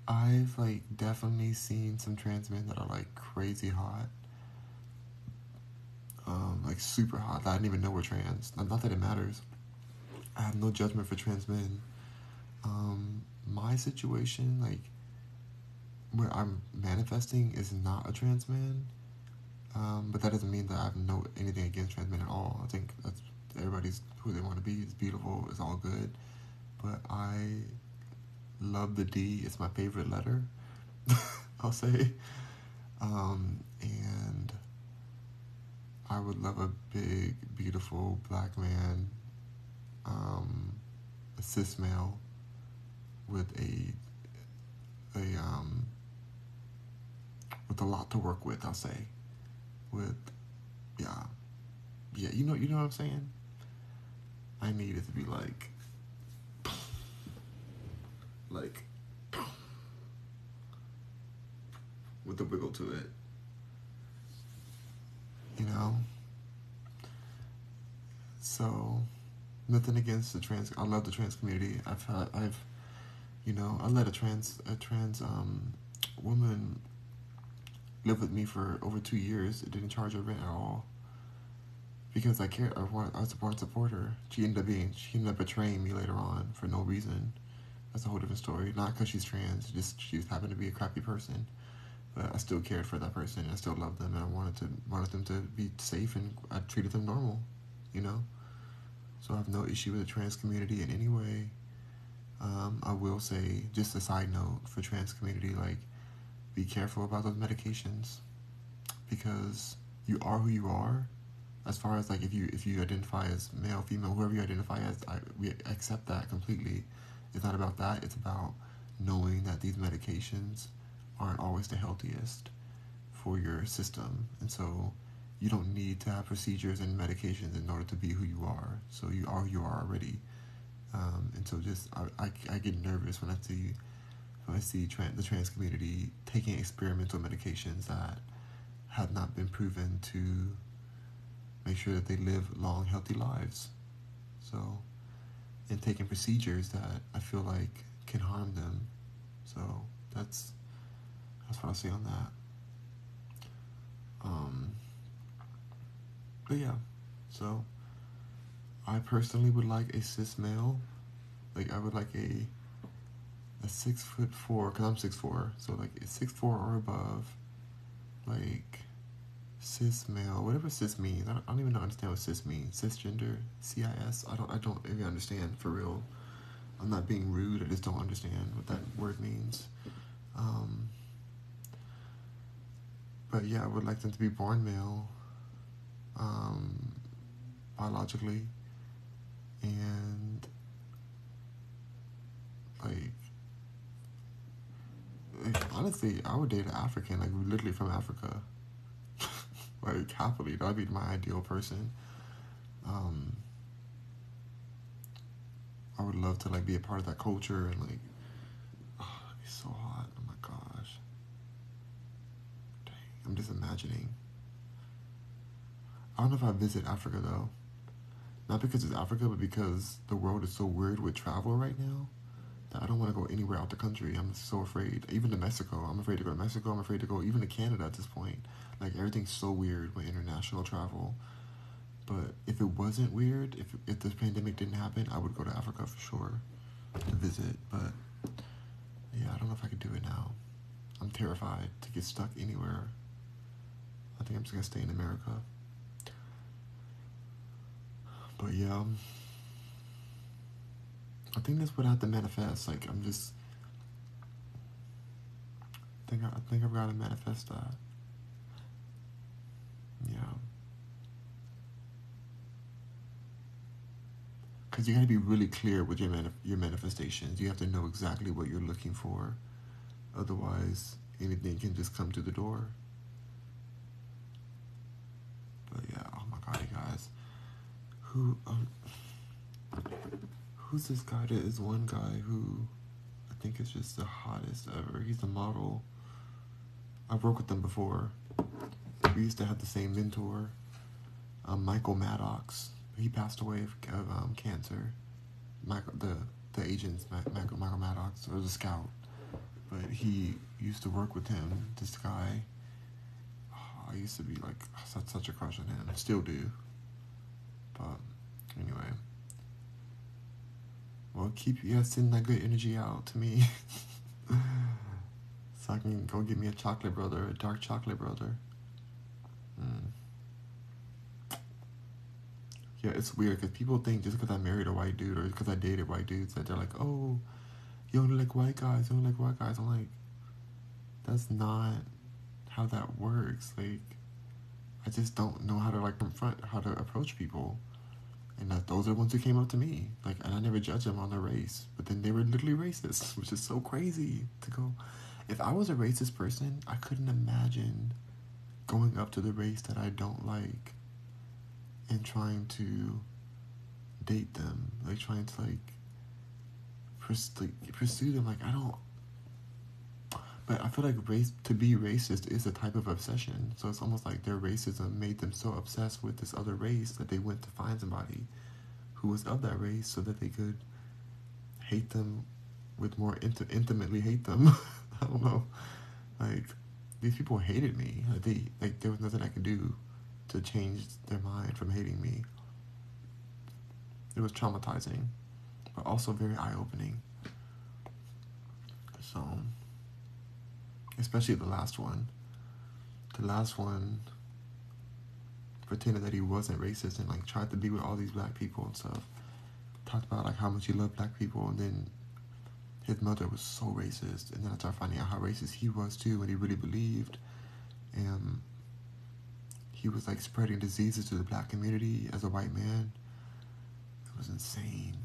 I've like definitely seen some trans men that are like crazy hot. Like super hot that I didn't even know were trans. Not that it matters. I have no judgment for trans men. My situation, like where I'm manifesting, is not a trans man. But that doesn't mean that I have no anything against trans men at all. I think that's everybody's who they want to be. It's beautiful. It's all good. But I love the D. It's my favorite letter. I'll say. And I would love a big, beautiful black man, a cis male with a with a lot to work with. I'll say, with yeah, you know what I'm saying. I need it to be like with a wiggle to it, you know. So nothing against the trans. I love the trans community. I let a trans woman live with me for over 2 years. It didn't charge her rent at all because I cared. I want to support her. She ended up betraying me later on for no reason. That's a whole different story. Not because she's trans, just she just happened to be a crappy person. But I still cared for that person. And I still loved them, and I wanted them to be safe, and I treated them normal, you know. So I have no issue with the trans community in any way. I will say, just a side note for trans community, like be careful about those medications because you are who you are. As far as like if you identify as male, female, whoever you identify as, we accept that completely. It's not about that. It's about knowing that these medications aren't always the healthiest for your system, and so you don't need to have procedures and medications in order to be who you are. So you are who you are already. And so just I get nervous when I see the trans community taking experimental medications that have not been proven to make sure that they live long, healthy lives. So, and taking procedures that I feel like can harm them. So that's what I say on that. But yeah, so I personally would like a cis male Like I would like a 6'4", cause I'm 6'4", so like a 6'4" or above, like cis male, whatever cis means. I don't even understand what cis means. Cisgender, CIS. I don't even understand for real. I'm not being rude. I just don't understand what that word means. Um, but yeah, I would like them to be born male, um, biologically, and like honestly, I would date an African, like literally from Africa, like happily. That'd be my ideal person. Um, I would love to like be a part of that culture and like, oh, it'd be so hot. Oh my gosh. Dang, I'm just imagining. I don't know if I visit Africa though. Not because it's Africa, but because the world is so weird with travel right now that I don't want to go anywhere out the country. I'm so afraid. Even to Mexico. I'm afraid to go to Mexico. I'm afraid to go even to Canada at this point. Like everything's so weird with international travel. But if it wasn't weird, if this pandemic didn't happen, I would go to Africa for sure to visit. But yeah, I don't know if I could do it now. I'm terrified to get stuck anywhere. I think I'm just gonna stay in America. But yeah, I think that's what I have to manifest. Like I'm just, I think I've got to manifest that. Yeah, because you got to be really clear with your manifestations. You have to know exactly what you're looking for. Otherwise, anything can just come to the door. But yeah, oh my god, you guys, who who's this guy? There is one guy who I think is just the hottest ever. He's a model. I've worked with him before. We used to have the same mentor, Michael Maddox. He passed away of cancer. Michael, the agent's Michael Maddox, was a scout, but he used to work with him. This guy, I used to be like such a crush on him. Still do. But anyway, well, send that good energy out to me, so I can go get me a chocolate brother, a dark chocolate brother. Yeah, it's weird because people think just because I married a white dude or because I dated white dudes that they're like, oh, you only like white guys, you only like white guys. I'm like, that's not how that works. Like, I just don't know how to like confront, how to approach people. And those are the ones who came up to me. Like, and I never judged them on their race. But then they were literally racist, which is so crazy to go. If I was a racist person, I couldn't imagine going up to the race that I don't like and trying to date them, like trying to like pursue them. Like I don't. But I feel like to be racist is a type of obsession. So it's almost like their racism made them so obsessed with this other race that they went to find somebody who was of that race so that they could hate them with more intimately hate them. I don't know. Like these people hated me. Like there was nothing I could do to change their mind from hating me. It was traumatizing, but also very eye-opening. So, especially the last one. The last one pretended that he wasn't racist and like tried to be with all these black people and stuff. Talked about like how much he loved black people, and then his mother was so racist, and then I started finding out how racist he was too, and he really believed. And he was like spreading diseases to the black community as a white man. It was insane.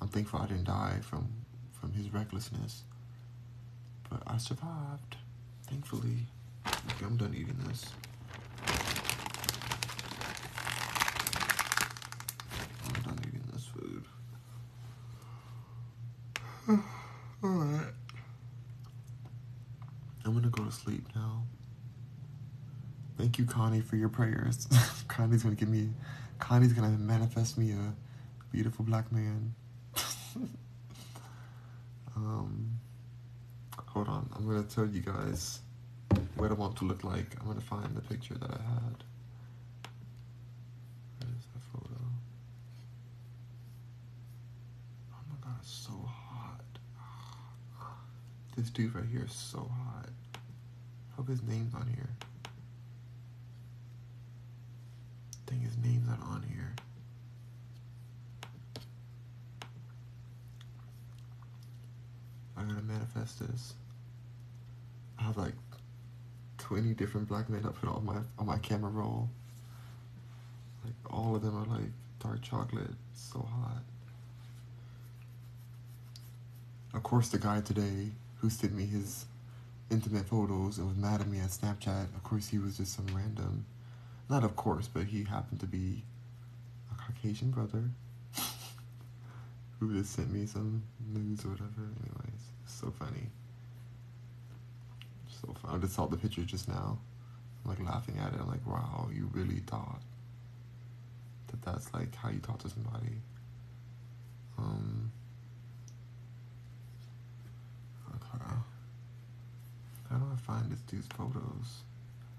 I'm thankful I didn't die from his recklessness. But I survived, thankfully. Okay, I'm done eating this. I'm done eating this food. Alright. I'm gonna go to sleep now. Thank you, Connie, for your prayers. Connie's gonna manifest me a beautiful black man. Hold on, I'm gonna tell you guys what I want to look like. I'm gonna find the picture that I had. Where's that photo? This dude right here is so hot. Hope his name's on here. Dang, his name's not on here. I gotta manifest this. I have like 20 different black men I put on my camera roll. Like all of them are like dark chocolate. It's so hot. Of course, the guy today who sent me his intimate photos and was mad at me at Snapchat, of course he was just some random, not of course, but he happened to be a Caucasian brother who just sent me some nudes or whatever. Anyways, it's so funny. So fun. I just saw the picture just now. I'm like laughing at it. I'm like, wow, you really thought that that's like how you talk to somebody. Okay. How do I find this dude's photos?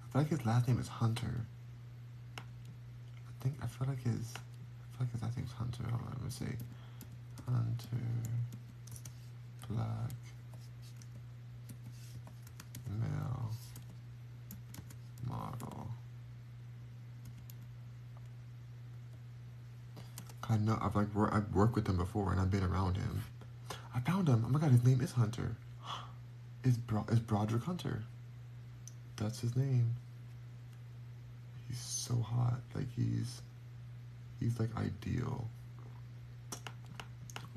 I feel like his last name is Hunter. I feel like his last name's Hunter. Hold on, let me see. Hunter Black Male Model. I know I've worked with him before and I've been around him. I found him. Oh my god, his name is Hunter. It's Broderick Hunter. That's his name. He's so hot. Like he's like ideal.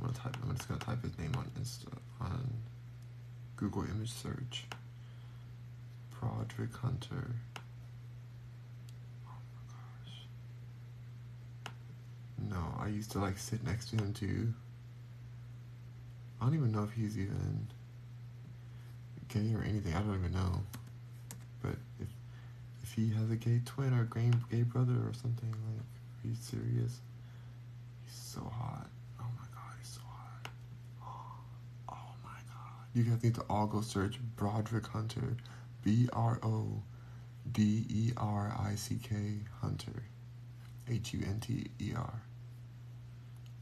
I'm just gonna type his name on Google image search. Broderick Hunter. Oh my gosh. No, I used to like sit next to him too. I don't even know if he's even gay or anything. I don't even know. But if he has a gay twin or a gay brother or something, like, are you serious? He's so hot. Oh my god, he's so hot. Oh my god. You guys need to all go search Broderick Hunter. BRODERICK Hunter. HUNTER.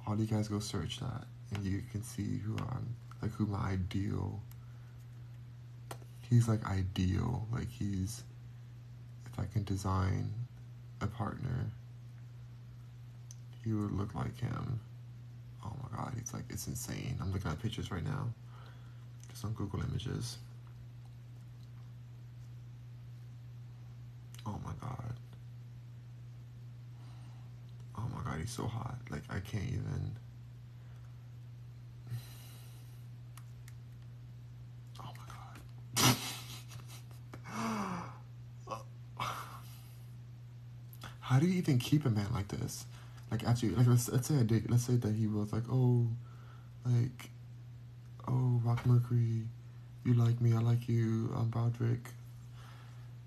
All you guys go search that and you can see who my ideal. He's like ideal. Like he's, if I can design a partner, he would look like him. Oh my god, he's like, it's insane. I'm looking at pictures right now. Just on Google Images. Oh my god. Oh my god, he's so hot. Like I can't even. Oh my god. How do you even keep a man like this? Like after you, like let's say that he was like, oh, Rock Mercury, you like me, I like you, I'm Broderick.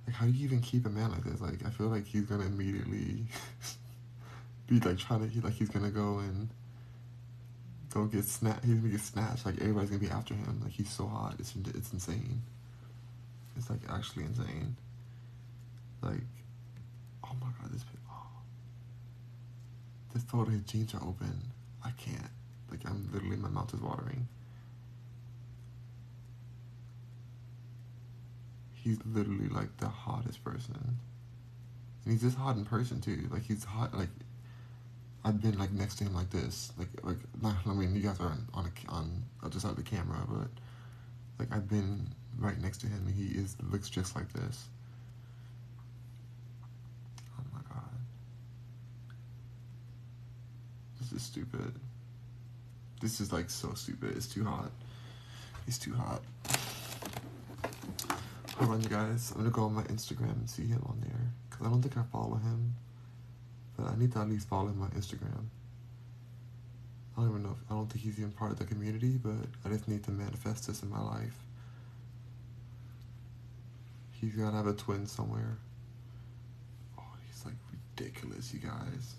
Like how do you even keep a man like this? Like I feel like he's gonna immediately be like he's gonna go get snatched. He's gonna get snatched. Like everybody's gonna be after him. Like he's so hot. It's insane. It's like actually insane. Like, oh my god, this photo, his jeans are open. I can't. Like I'm literally, my mouth is watering. He's literally like the hottest person, and he's just hot in person too. Like he's hot. Like I've been like next to him like this. Like not, I mean, you guys are on other side of the camera, but like I've been right next to him, and he looks just like this. Oh my god, this is stupid. This is like so stupid. It's too hot. He's too hot. Hold on, you guys. I'm gonna go on my Instagram and see him on there, because I don't think I follow him, but I need to at least follow him on Instagram. I don't even know I don't think he's even part of the community, but I just need to manifest this in my life. He's gotta have a twin somewhere. Oh, he's like ridiculous, you guys.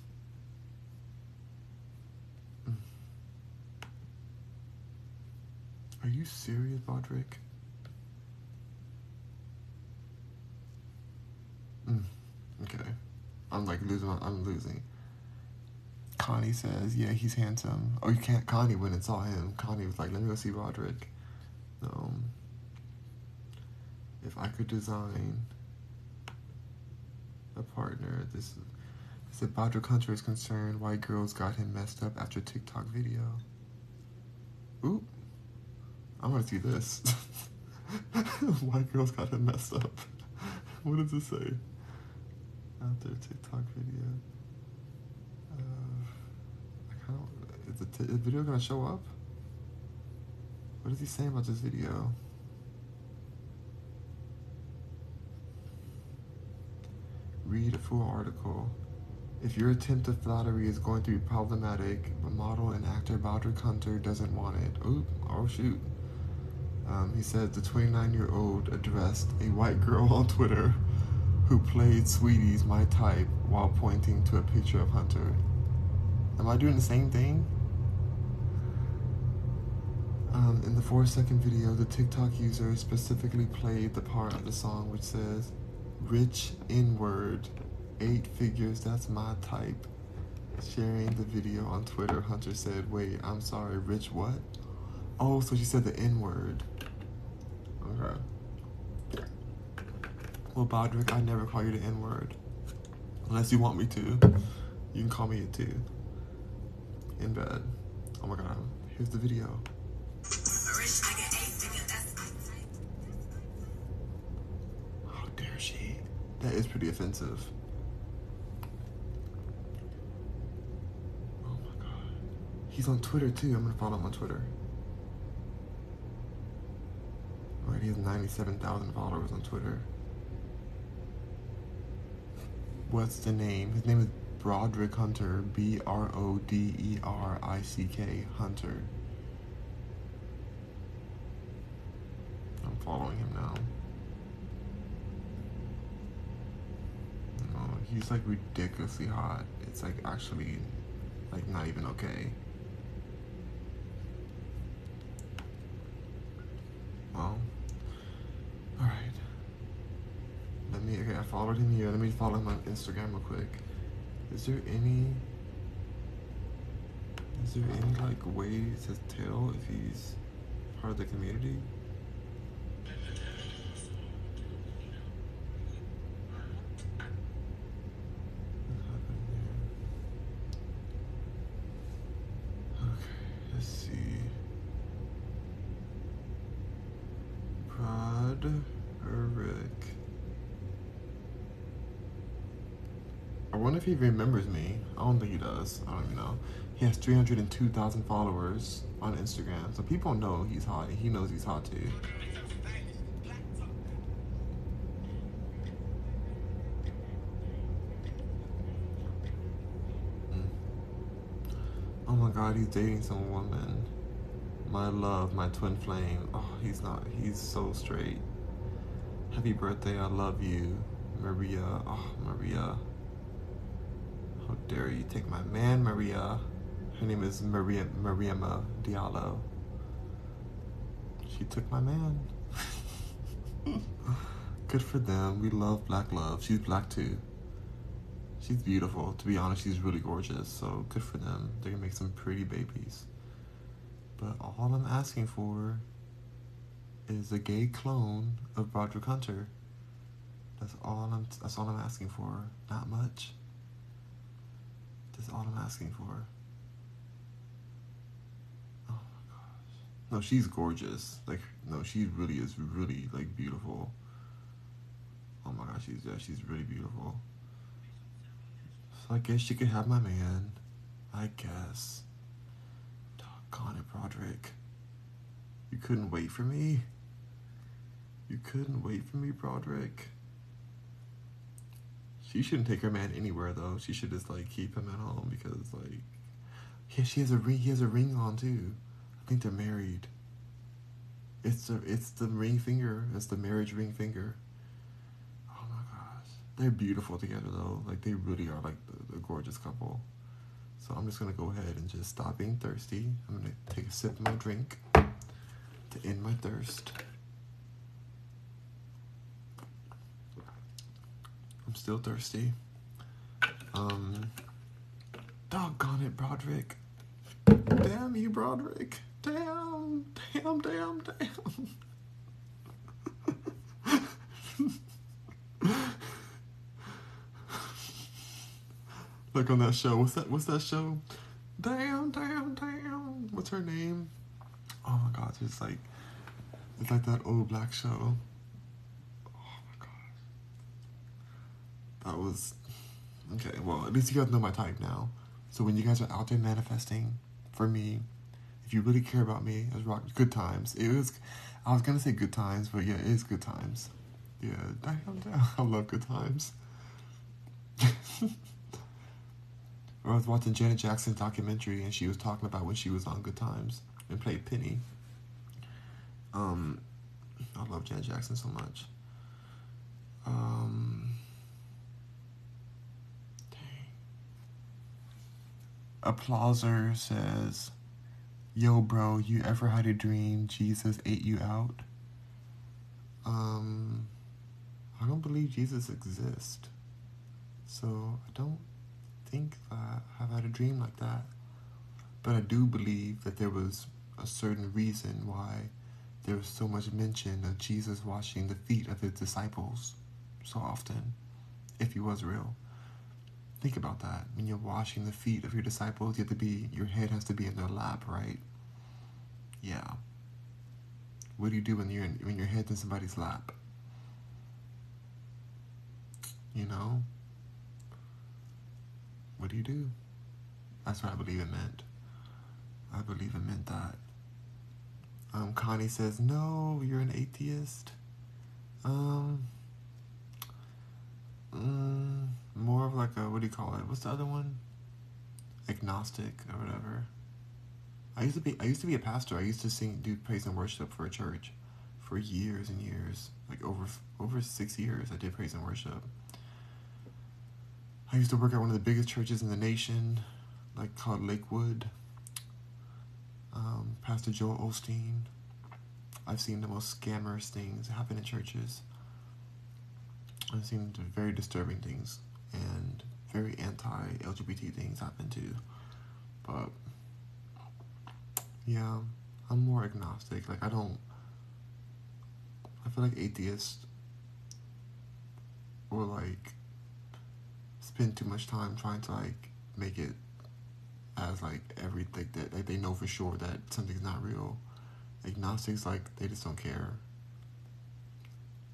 Are you serious, Broderick? Okay. I'm losing. Connie says, yeah, he's handsome. Oh, you can't. Connie went and saw him. Connie was like, let me go see Roderick. No. If I could design a partner, this said Bodrick Hunter is concerned white girls got him messed up after TikTok video. Ooh, I want to see this. White girls got him messed up. What does it say? After TikTok video. I kind of, is the video gonna show up? What is he saying about this video? Read a full article. If your attempt at flattery is going to be problematic, the model and actor Bodrick Hunter doesn't want it. Ooh, oh shoot. He said the 29-year-old addressed a white girl on Twitter who played Sweetie's My Type while pointing to a picture of Hunter. Am I doing the same thing? In the 4-second video, the TikTok user specifically played the part of the song which says, "Rich N-word, 8 figures, that's my type." Sharing the video on Twitter, Hunter said, "Wait, I'm sorry, rich what?" Oh, so she said the N-word. Okay. Well, Bodrick, I never call you the N-word. Unless you want me to. You can call me it too. In bed. Oh my god. Here's the video. How dare she? That is pretty offensive. Oh my god. He's on Twitter too. I'm gonna follow him on Twitter. Alright, he has 97,000 followers on Twitter. What's the name? His name is Broderick Hunter. Broderick Hunter. I'm following him now. Oh, he's like ridiculously hot. It's like actually like not even okay. Well, alright. Okay, I followed him here. Let me follow him on Instagram real quick. Is there any like way to tell if he's part of the community? What's happening there? Okay, let's see. Broderick. I wonder if he remembers me. I don't think he does. I don't even know. He has 302,000 followers on Instagram. So people know he's hot. And he knows he's hot too. Oh my god, he's dating some woman. My love, my twin flame. Oh, he's not. He's so straight. Happy birthday, I love you. Maria. Oh, Maria. How dare you take my man, Maria. Her name is Mariama Diallo. She took my man. Good for them. We love black love. She's black too. She's beautiful. To be honest, she's really gorgeous. So good for them. They're gonna make some pretty babies. But all I'm asking for is a gay clone of Broderick Hunter. That's all I'm asking for. Not much. That's all I'm asking for. Oh my gosh. No, she's gorgeous. Like, no, she really is really, like, beautiful. Oh my gosh, she's really beautiful. So I guess she could have my man. I guess. Doggone it, Broderick. You couldn't wait for me? You couldn't wait for me, Broderick? She shouldn't take her man anywhere though. She should just like keep him at home because like, yeah, she has a ring. He has a ring on too. I think they're married. It's the ring finger. It's the marriage ring finger. Oh my gosh, they're beautiful together though. Like they really are like the gorgeous couple. So I'm just gonna go ahead and just stop being thirsty. I'm gonna take a sip of my drink to end my thirst. I'm still thirsty. Doggone it, Broderick. Damn you, Broderick. Damn. Like on that show. What's that show? Damn, damn, damn. What's her name? Oh my god, it's like that old black show. Oh my god. That was okay, well, at least you guys know my type now. So when you guys are out there manifesting for me, if you really care about me, as rock good times. I was gonna say good times, but yeah, it is good times. Yeah, I love good times. I was watching Janet Jackson's documentary, and she was talking about when she was on Good Times and played Penny. I love Janet Jackson so much. Dang. Applauser says, "Yo, bro, you ever had a dream Jesus ate you out?" I don't believe Jesus exists, so I don't think that I've had a dream like that. But I do believe that there was a certain reason why there was so much mention of Jesus washing the feet of his disciples so often, if he was real. Think about that. When you're washing the feet of your disciples, your head has to be in their lap, right? Yeah. What do you do when your head's in somebody's lap? You know? What do you do? That's what I believe it meant. I believe it meant that. Connie says, no, you're an atheist. More of like a, what do you call it? What's the other one? Agnostic or whatever. I used to be a pastor. I used to do praise and worship for a church for years and years. Like over 6 years I did praise and worship. I used to work at one of the biggest churches in the nation, like called Lakewood. Pastor Joel Osteen. I've seen the most scammers things happen in churches. I've seen very disturbing things and very anti-LGBT things happen too. But yeah, I'm more agnostic. Like I feel like atheists will like spend too much time trying to like make it as like everything that like they know for sure that something's not real. Agnostics, like, they just don't care.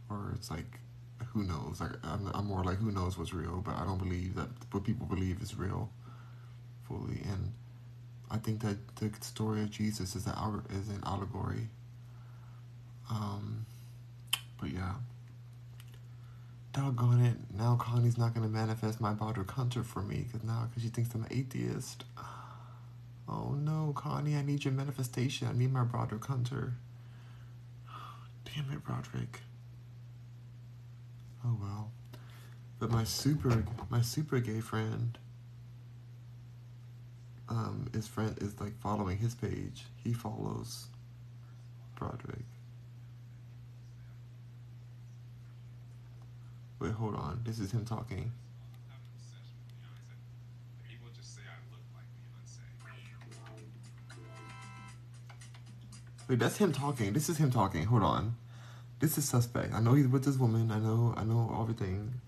Or it's like, who knows? Like I'm more like, who knows what's real, but I don't believe that what people believe is real fully. And I think that the story of Jesus is an allegory. But yeah. Doggone it. Now Connie's not going to manifest my Broderick Hunter for me because she thinks I'm an atheist. Oh no, Connie, I need your manifestation. I need my Broderick Hunter. Damn it, Broderick. Oh well. But my super gay friend is like following his page. He follows Broderick. Wait, hold on. This is him talking. Wait, that's him talking. This is him talking. Hold on. This is suspect. I know he's with this woman. I know everything.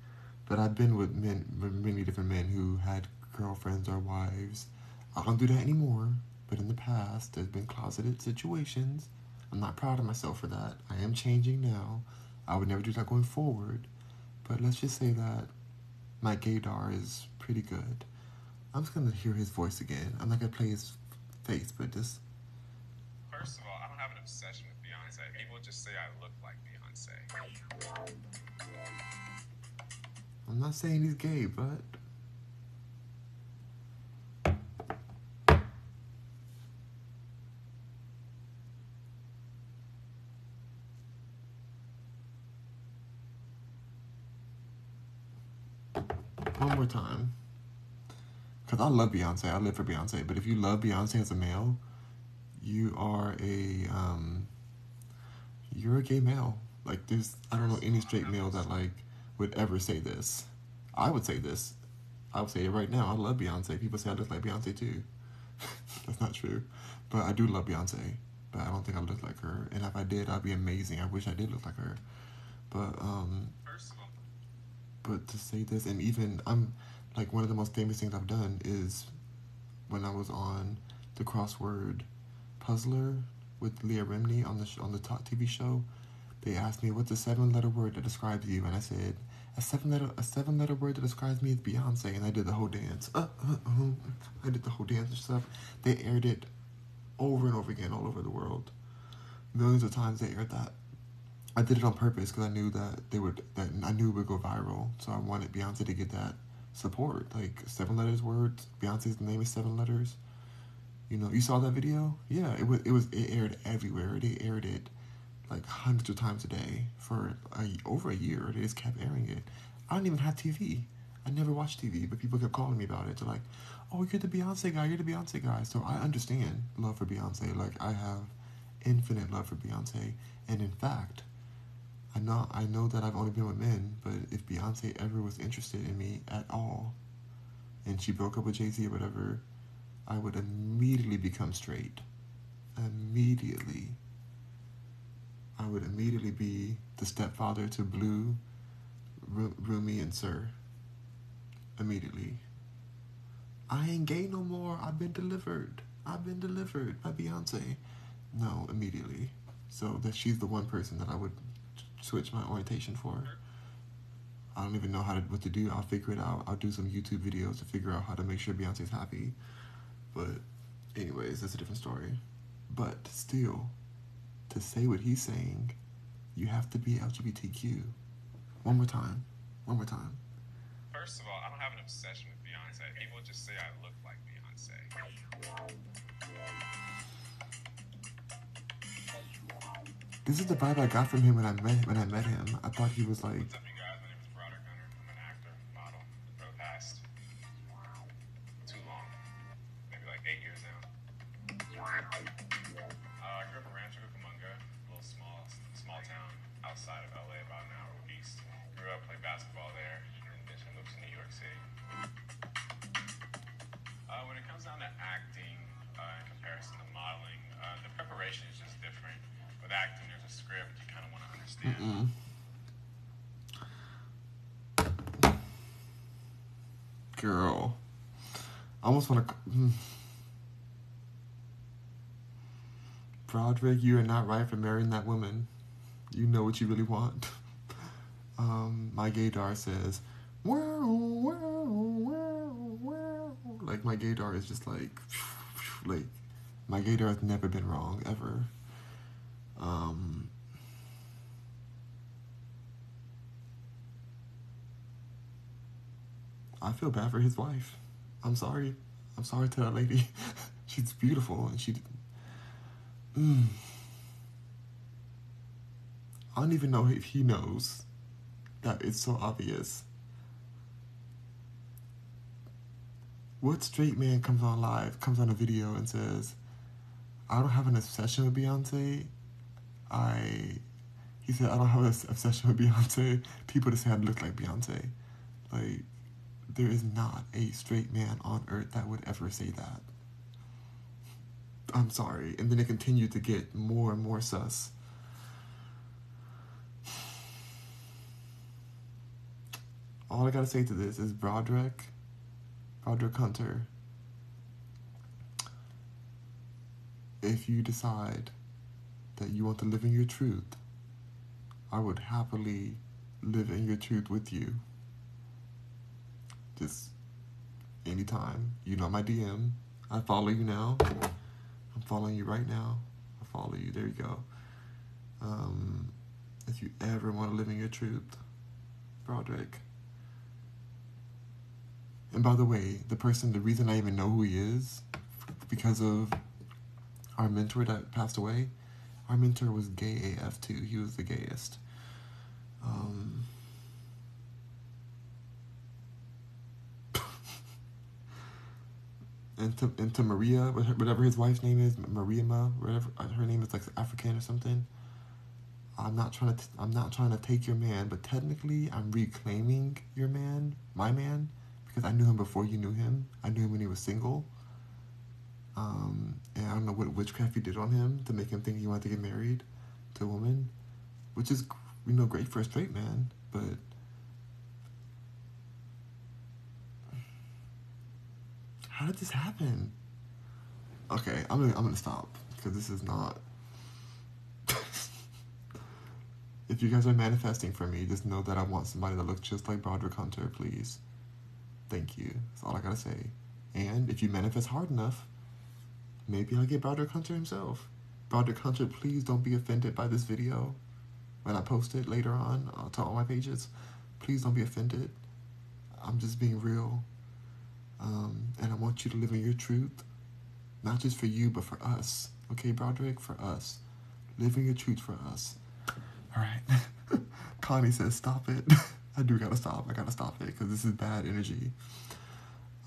But I've been with many different men who had girlfriends or wives. I don't do that anymore. But in the past, there's been closeted situations. I'm not proud of myself for that. I am changing now. I would never do that going forward. But let's just say that my gaydar is pretty good. I'm just going to hear his voice again. I'm not going to play his face, but just... First of all, I don't have an obsession with Beyonce. People just say I look like Beyonce. I'm not saying he's gay, but... One more time. Because I love Beyonce. I live for Beyonce. But if you love Beyonce as a male, you are you're a gay male. Like, I don't know any straight male that, like, would ever say this. I would say this. I would say it right now. I love Beyonce. People say I look like Beyonce, too. That's not true. But I do love Beyonce. But I don't think I look like her. And if I did, I'd be amazing. I wish I did look like her. But, First of all, but to say this, and even, I'm, like one of the most famous things I've done is when I was on the crossword puzzler with Leah Remini on the top TV show. They asked me what's a 7-letter word that describes you, and I said a seven letter word that describes me is Beyonce, and I did the whole dance. I did the whole dance and stuff. They aired it over and over again all over the world. Millions of times they aired that. I did it on purpose because I knew that I knew it would go viral. So I wanted Beyonce to get that support. Like 7 letters words. Beyonce's name is 7 letters. You know, you saw that video? Yeah, it aired everywhere. They aired it like hundreds of times a day for over a year. They just kept airing it. I don't even have TV. I never watched TV, but people kept calling me about it. They're like, "Oh, you're the Beyonce guy. You're the Beyonce guy." So I understand love for Beyonce. Like I have infinite love for Beyonce, and in fact, I know that I've only been with men, but if Beyonce ever was interested in me at all, and she broke up with Jay-Z or whatever, I would immediately become straight. Immediately. I would immediately be the stepfather to Blue, Rumi, and Sir. Immediately. I ain't gay no more. I've been delivered. I've been delivered by Beyonce. No, immediately. So that she's the one person that I would switch my orientation for. I don't even know what to do. I'll figure it out. I'll do some YouTube videos to figure out how to make sure Beyonce's happy. But anyways, that's a different story. But still, to say what he's saying, you have to be LGBTQ. One more time. First of all, I don't have an obsession with Beyonce. People just say I look like Beyonce. This is the vibe I got from him when I met him. I thought he was like. What's up, you guys? My name is Broderick Gunner. I'm an actor, model, for the past too long, maybe like 8 years now. I grew up in Rancho Cucamonga, a little small town outside of LA, about an hour east. Grew up, played basketball there, and eventually moved to New York City. When it comes down to acting, in comparison to modeling, the preparation is just different. With acting, there's a script you kind of want to understand. Girl, I almost want to. Broderick, you are not right for marrying that woman. You know what you really want. My gaydar says, like my gaydar is just like my gaydar has never been wrong ever. I feel bad for his wife. I'm sorry to that lady. She's beautiful and she. I don't even know if he knows that it's so obvious. What straight man comes on a video and says, "I don't have an obsession with Beyonce. He said, I don't have an obsession with Beyonce. People just say I look like Beyonce." Like, there is not a straight man on earth that would ever say that. I'm sorry. And then it continued to get more and more sus. All I gotta say to this is Broderick Hunter, if you decide that you want to live in your truth, I would happily live in your truth with you. Just anytime. You know my DM. I follow you now. I'm following you right now. I follow you. There you go. If you ever want to live in your truth, Broderick. And by the way, the reason I even know who he is, because of our mentor that passed away. Our mentor was gay AF too. He was the gayest. And to Maria, whatever his wife's name is, Maria, whatever her name is, like African or something. I'm not trying to take your man, but technically I'm reclaiming your man, my man, because I knew him before you knew him. I knew him when he was single. And I don't know what witchcraft you did on him to make him think he wanted to get married to a woman, which is, great for a straight man, but How did this happen? Okay, I'm gonna stop because this is not. If you guys are manifesting for me, just know that I want somebody that looks just like Broderick Hunter, please. Thank you. That's all I gotta say. And if you manifest hard enough, maybe I'll get Broderick Hunter himself. Broderick Hunter, please don't be offended by this video when I post it later on to all my pages. Please don't be offended. I'm just being real. And I want you to live in your truth. Not just for you, but for us. Okay, Broderick? For us. Live in your truth for us. Alright. Connie says, stop it. I do gotta stop. I gotta stop it because this is bad energy.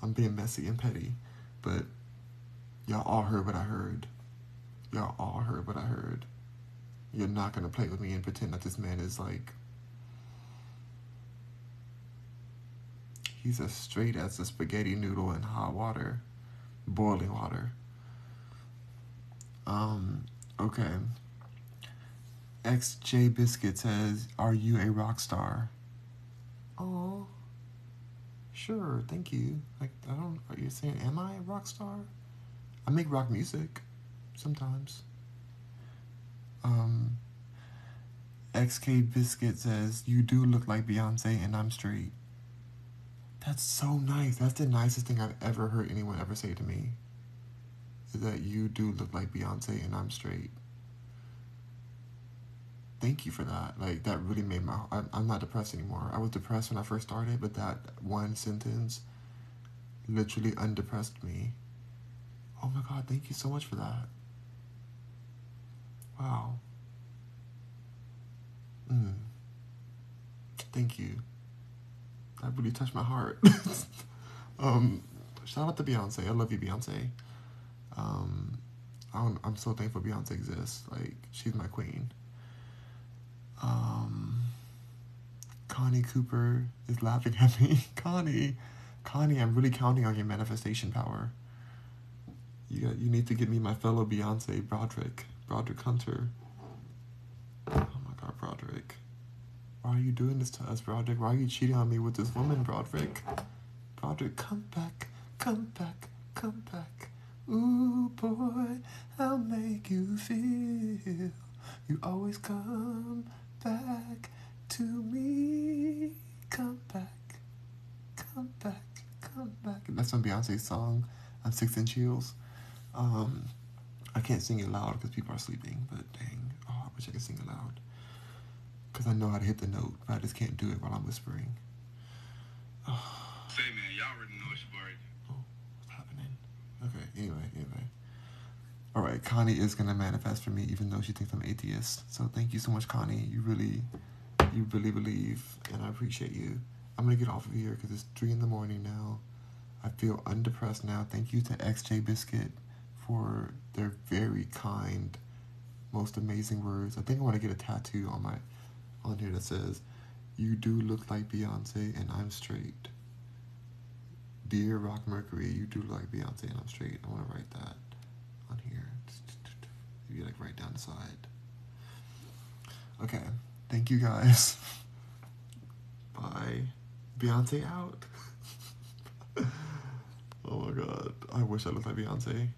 I'm being messy and petty. But y'all all heard what I heard. Y'all all heard what I heard. You're not gonna play with me and pretend that this man is like... He's as straight as a spaghetti noodle in hot water. Boiling water. Okay. XJ Biscuit says, are you a rock star? Oh, sure, thank you. Like, are you saying, am I a rock star? I make rock music, sometimes. XK Biscuit says, you do look like Beyonce and I'm straight. That's so nice. That's the nicest thing I've ever heard anyone ever say to me. Is that you do look like Beyonce and I'm straight. Thank you for that. Like, that really made my... I'm not depressed anymore. I was depressed when I first started, but that one sentence literally undepressed me. Oh my God, thank you so much for that. Wow. Thank you. That really touched my heart. Shout out to Beyonce. I love you, Beyonce. I'm so thankful Beyonce exists. Like, she's my queen. Connie Cooper is laughing at me. Connie, I'm really counting on your manifestation power. You need to get me my fellow Beyonce, Broderick Hunter. Oh my God, Broderick. Why are you doing this to us, Broderick? Why are you cheating on me with this woman, Broderick? Broderick, come back, come back, come back. Ooh, boy, I'll make you feel. You always come back to me. Come back, come back, come back. That's on Beyonce's song, 6 Inch Heels. I can't sing it loud because people are sleeping, but dang, I wish I could sing it loud. Because I know how to hit the note, but I just can't do it while I'm whispering. Say, man, y'all already know it's your boy. Oh, what's happening? Okay, anyway. Alright, Connie is going to manifest for me, even though she thinks I'm atheist. So thank you so much, Connie. You really believe, and I appreciate you. I'm going to get off of here because it's 3 in the morning now. I feel undepressed now. Thank you to XJ Biscuit for their very kind, most amazing words. I think I want to get a tattoo on here that says, you do look like Beyonce and I'm straight. Dear Rock Mercury, you do look like Beyonce and I'm straight. I want to write that on here. Maybe like right down the side. Okay. Thank you guys. Bye. Beyonce out. Oh my God. I wish I looked like Beyonce.